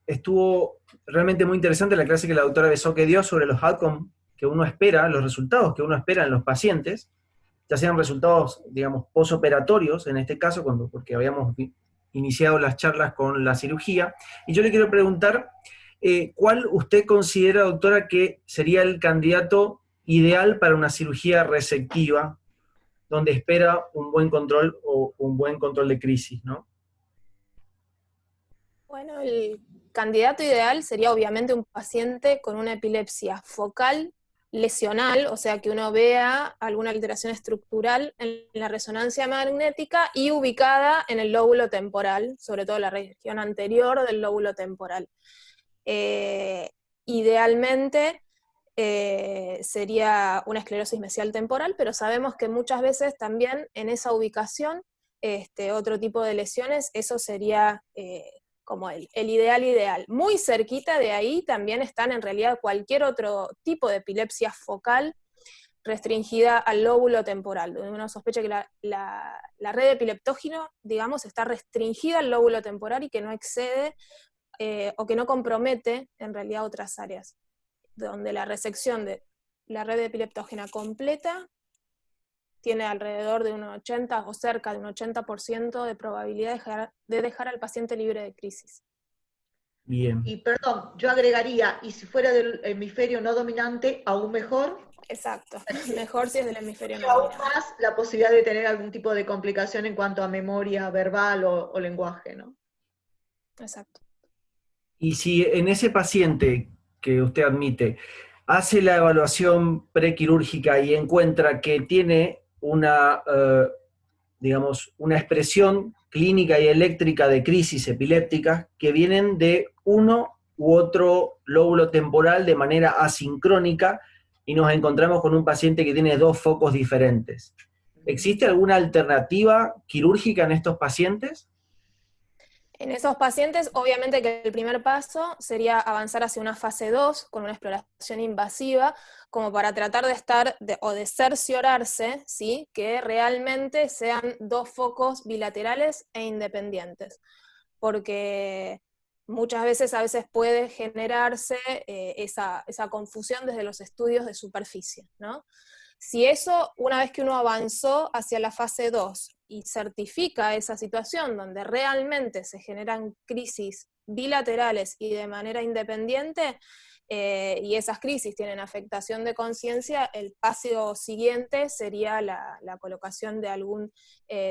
estuvo realmente muy interesante la clase que la doctora Besoque dio sobre los outcomes que uno espera, los resultados que uno espera en los pacientes, ya sean resultados, digamos, posoperatorios, en este caso, porque habíamos iniciado las charlas con la cirugía, y yo le quiero preguntar, ¿cuál usted considera, doctora, que sería el candidato ideal para una cirugía resectiva, donde espera un buen control o un buen control de crisis, ¿no? Bueno, el candidato ideal sería obviamente un paciente con una epilepsia focal lesional, o sea que uno vea alguna alteración estructural en la resonancia magnética y ubicada en el lóbulo temporal, sobre todo la región anterior del lóbulo temporal. Idealmente sería una esclerosis mesial temporal, pero sabemos que muchas veces también en esa ubicación, otro tipo de lesiones, eso sería como el ideal. Muy cerquita de ahí también están en realidad cualquier otro tipo de epilepsia focal restringida al lóbulo temporal, donde uno sospecha que la red epileptógena, digamos, está restringida al lóbulo temporal y que no excede o que no compromete en realidad otras áreas, donde la resección de la red epileptógena completa tiene alrededor de un 80 o cerca de un 80% de probabilidad de dejar al paciente libre de crisis. Bien. Y perdón, yo agregaría, y si fuera del hemisferio no dominante, aún mejor. Exacto, mejor si es del hemisferio no Aún dominante. más la posibilidad de tener algún tipo de complicación en cuanto a memoria verbal o lenguaje, ¿no? Exacto. Y si en ese paciente que usted admite hace la evaluación prequirúrgica y encuentra que tiene una, digamos, una expresión clínica y eléctrica de crisis epilépticas que vienen de uno u otro lóbulo temporal de manera asincrónica y nos encontramos con un paciente que tiene dos focos diferentes. ¿Existe alguna alternativa quirúrgica en estos pacientes? En esos pacientes, obviamente que el primer paso sería avanzar hacia una fase 2 con una exploración invasiva, como para tratar de cerciorarse, ¿sí?, que realmente sean dos focos bilaterales e independientes. Porque muchas veces, a veces puede generarse esa confusión desde los estudios de superficie, ¿no? Si eso, una vez que uno avanzó hacia la fase 2 y certifica esa situación donde realmente se generan crisis bilaterales y de manera independiente, y esas crisis tienen afectación de conciencia, el paso siguiente sería la colocación de algún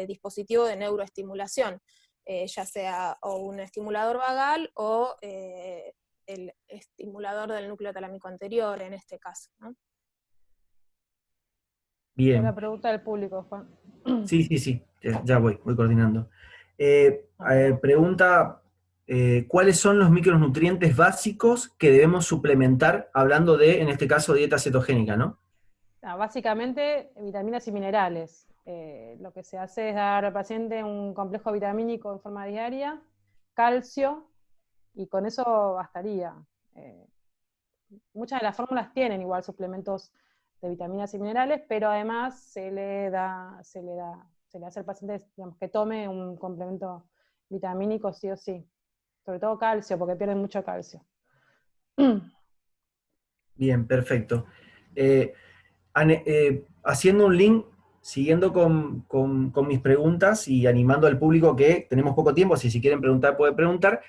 dispositivo de neuroestimulación, ya sea o un estimulador vagal o el estimulador del núcleo talámico anterior en este caso, ¿no? Bien. La pregunta del público, Juan. Sí, ya voy coordinando. Pregunta ¿cuáles son los micronutrientes básicos que debemos suplementar, hablando de, en este caso, dieta cetogénica, ¿no? Básicamente, vitaminas y minerales. Lo que se hace es dar al paciente un complejo vitamínico en forma diaria, calcio, y con eso bastaría. Muchas de las fórmulas tienen igual suplementos de vitaminas y minerales, pero además se le hace al paciente, digamos, que tome un complemento vitamínico sí o sí. Sobre todo calcio, porque pierden mucho calcio. Bien, perfecto. Haciendo un link, siguiendo con mis preguntas y animando al público que tenemos poco tiempo, así si quieren preguntar, pueden preguntar.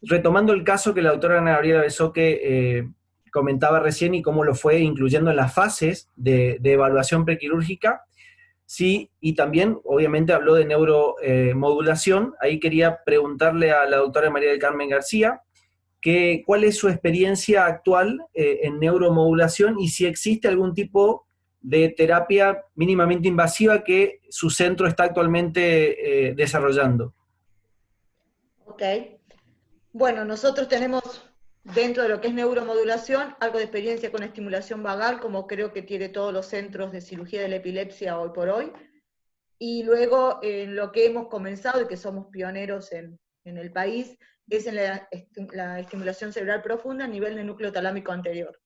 Retomando el caso que la doctora Ana Gabriela Besoque comentaba recién y cómo lo fue incluyendo en las fases de evaluación prequirúrgica, sí, y también obviamente habló de neuromodulación. Ahí quería preguntarle a la doctora María del Carmen García cuál es su experiencia actual en neuromodulación y si existe algún tipo de terapia mínimamente invasiva que su centro está actualmente desarrollando. Ok. Bueno, nosotros tenemos dentro de lo que es neuromodulación algo de experiencia con estimulación vagal, como creo que tiene todos los centros de cirugía de la epilepsia hoy por hoy. Y luego en lo que hemos comenzado y que somos pioneros en el país es en la estimulación cerebral profunda a nivel del núcleo talámico anterior.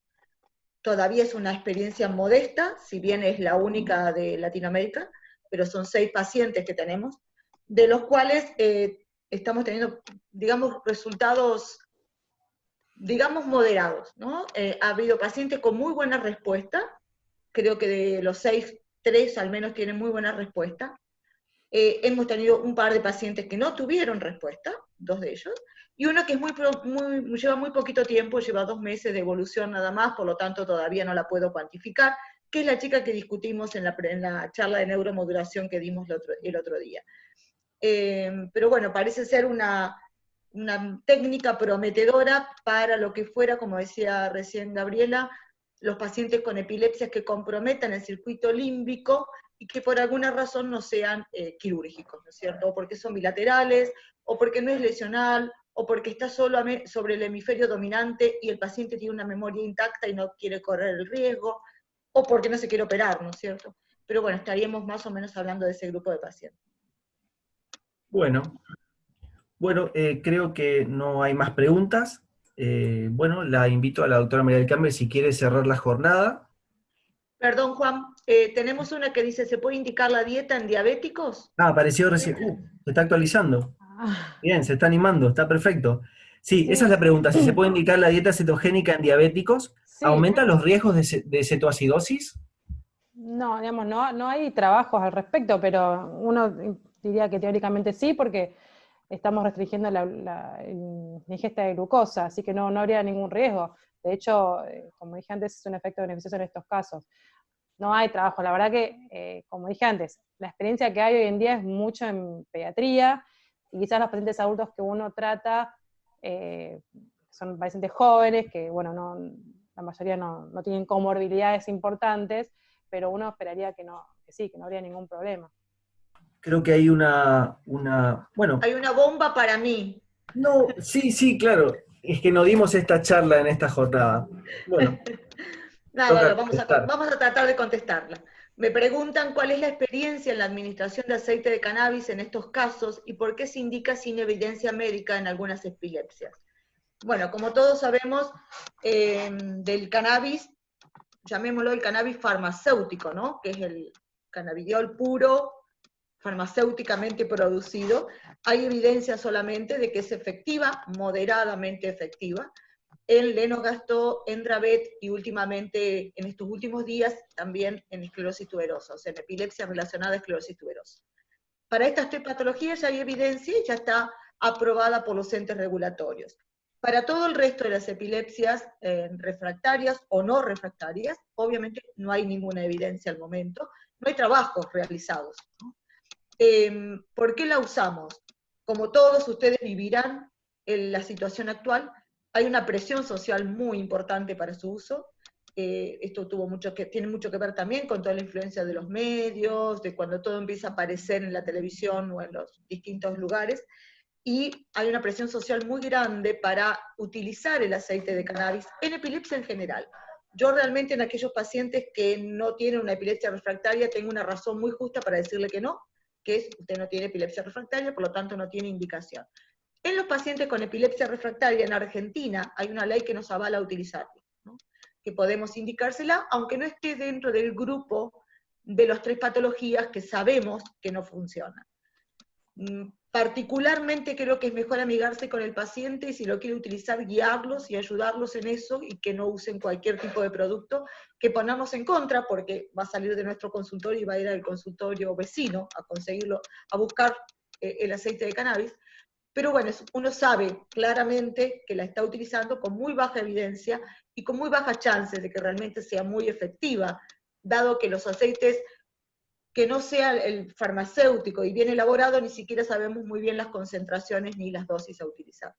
Todavía es una experiencia modesta, si bien es la única de Latinoamérica, pero son 6 pacientes que tenemos, de los cuales estamos teniendo, digamos, resultados, digamos, moderados, ¿no? Ha habido pacientes con muy buena respuesta, creo que de los 6, 3 al menos tienen muy buena respuesta. Hemos tenido un par de pacientes que no tuvieron respuesta, 2 de ellos, y uno que lleva muy poquito tiempo, lleva 2 meses de evolución nada más, por lo tanto todavía no la puedo cuantificar, que es la chica que discutimos en la charla de neuromodulación que dimos el otro día. Pero bueno, parece ser una técnica prometedora para lo que fuera, como decía recién Gabriela, los pacientes con epilepsias que comprometan el circuito límbico y que por alguna razón no sean quirúrgicos, ¿no es cierto? O porque son bilaterales, o porque no es lesional, o porque está solo sobre el hemisferio dominante y el paciente tiene una memoria intacta y no quiere correr el riesgo, o porque no se quiere operar, ¿no es cierto? Pero bueno, estaríamos más o menos hablando de ese grupo de pacientes. Bueno, creo que no hay más preguntas. Bueno, la invito a la doctora María del Carmen si quiere cerrar la jornada. Perdón, Juan, tenemos una que dice, ¿se puede indicar la dieta en diabéticos? Apareció recién. Se está actualizando. Bien, se está animando, está perfecto. Sí, Sí. esa es la pregunta, si se puede indicar la dieta cetogénica en diabéticos, Sí. ¿aumenta los riesgos de cetoacidosis? No, digamos, no hay trabajos al respecto, pero uno diría que teóricamente sí, porque estamos restringiendo la ingesta de glucosa, así que no habría ningún riesgo. De hecho, como dije antes, es un efecto beneficioso en estos casos. No hay trabajo, la verdad que, como dije antes, la experiencia que hay hoy en día es mucho en pediatría, y quizás los pacientes adultos que uno trata son pacientes jóvenes, que bueno, la mayoría no tienen comorbilidades importantes, pero uno esperaría que sí, que no habría ningún problema. Creo que hay bueno. Hay una bomba para mí. No, sí, claro. Es que no dimos esta charla en esta jornada. Bueno. Nada, vamos a tratar de contestarla. Me preguntan cuál es la experiencia en la administración de aceite de cannabis en estos casos y por qué se indica sin evidencia médica en algunas epilepsias. Bueno, como todos sabemos, del cannabis, llamémoslo el cannabis farmacéutico, ¿no? Que es el cannabidiol puro, farmacéuticamente producido, hay evidencia solamente de que es efectiva, moderadamente efectiva, en Lennox-Gastaut, en Dravet y últimamente, en estos últimos días, también en esclerosis tuberosa, o sea, en epilepsia relacionada a esclerosis tuberosa. Para estas 3 patologías ya hay evidencia y ya está aprobada por los entes regulatorios. Para todo el resto de las epilepsias refractarias o no refractarias, obviamente no hay ninguna evidencia al momento, no hay trabajos realizados, ¿no? ¿Por qué la usamos? Como todos ustedes vivirán en la situación actual, hay una presión social muy importante para su uso. Esto tiene mucho que ver también con toda la influencia de los medios, de cuando todo empieza a aparecer en la televisión o en los distintos lugares. y hay una presión social muy grande para utilizar el aceite de cannabis en epilepsia en general. Yo realmente en aquellos pacientes que no tienen una epilepsia refractaria tengo una razón muy justa para decirle que no, que es usted no tiene epilepsia refractaria, por lo tanto no tiene indicación. En los pacientes con epilepsia refractaria en Argentina hay una ley que nos avala a utilizarla, ¿no? Que podemos indicársela, aunque no esté dentro del grupo de las 3 patologías que sabemos que no funcionan. Particularmente creo que es mejor amigarse con el paciente y si lo quiere utilizar, guiarlos y ayudarlos en eso y que no usen cualquier tipo de producto, que ponernos en contra porque va a salir de nuestro consultorio y va a ir al consultorio vecino a conseguirlo, a buscar el aceite de cannabis. Pero bueno, uno sabe claramente que la está utilizando con muy baja evidencia y con muy bajas chances de que realmente sea muy efectiva, dado que los aceites que no sea el farmacéutico y bien elaborado, ni siquiera sabemos muy bien las concentraciones ni las dosis a utilizar.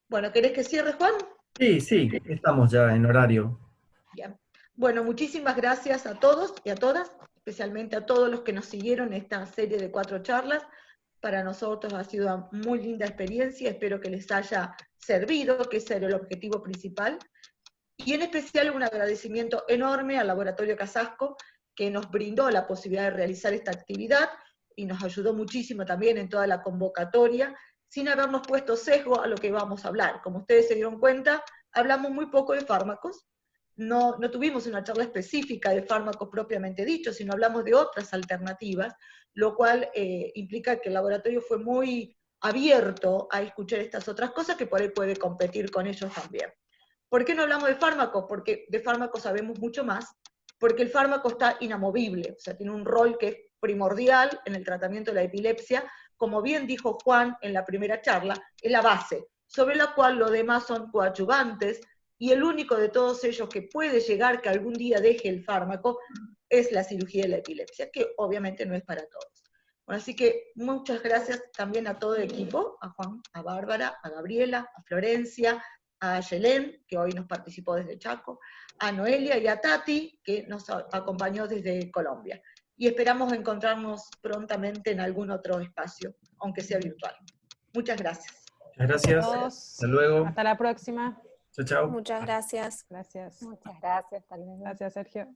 Bueno, ¿querés que cierre, Juan? Sí, estamos ya en horario. Bien. Bueno, muchísimas gracias a todos y a todas, especialmente a todos los que nos siguieron en esta serie de 4 charlas. Para nosotros ha sido una muy linda experiencia, espero que les haya servido, que ese era el objetivo principal. Y en especial un agradecimiento enorme al Laboratorio Casasco, que nos brindó la posibilidad de realizar esta actividad y nos ayudó muchísimo también en toda la convocatoria, sin habernos puesto sesgo a lo que vamos a hablar. Como ustedes se dieron cuenta, hablamos muy poco de fármacos, no tuvimos una charla específica de fármacos propiamente dicho, sino hablamos de otras alternativas, lo cual implica que el laboratorio fue muy abierto a escuchar estas otras cosas que por ahí puede competir con ellos también. ¿Por qué no hablamos de fármacos? Porque de fármacos sabemos mucho más, porque el fármaco está inamovible, o sea, tiene un rol que es primordial en el tratamiento de la epilepsia, como bien dijo Juan en la primera charla, es la base, sobre la cual los demás son coadyuvantes, y el único de todos ellos que puede llegar que algún día deje el fármaco es la cirugía de la epilepsia, que obviamente no es para todos. Bueno, así que muchas gracias también a todo el equipo, a Juan, a Bárbara, a Gabriela, a Florencia, a Yelén, que hoy nos participó desde Chaco, a Noelia y a Tati, que nos acompañó desde Colombia. Y esperamos encontrarnos prontamente en algún otro espacio, aunque sea virtual. Muchas gracias. Muchas gracias. Hasta luego. Hasta la próxima. Chao. Muchas gracias. Gracias. Muchas gracias, tal vez. Gracias, Sergio.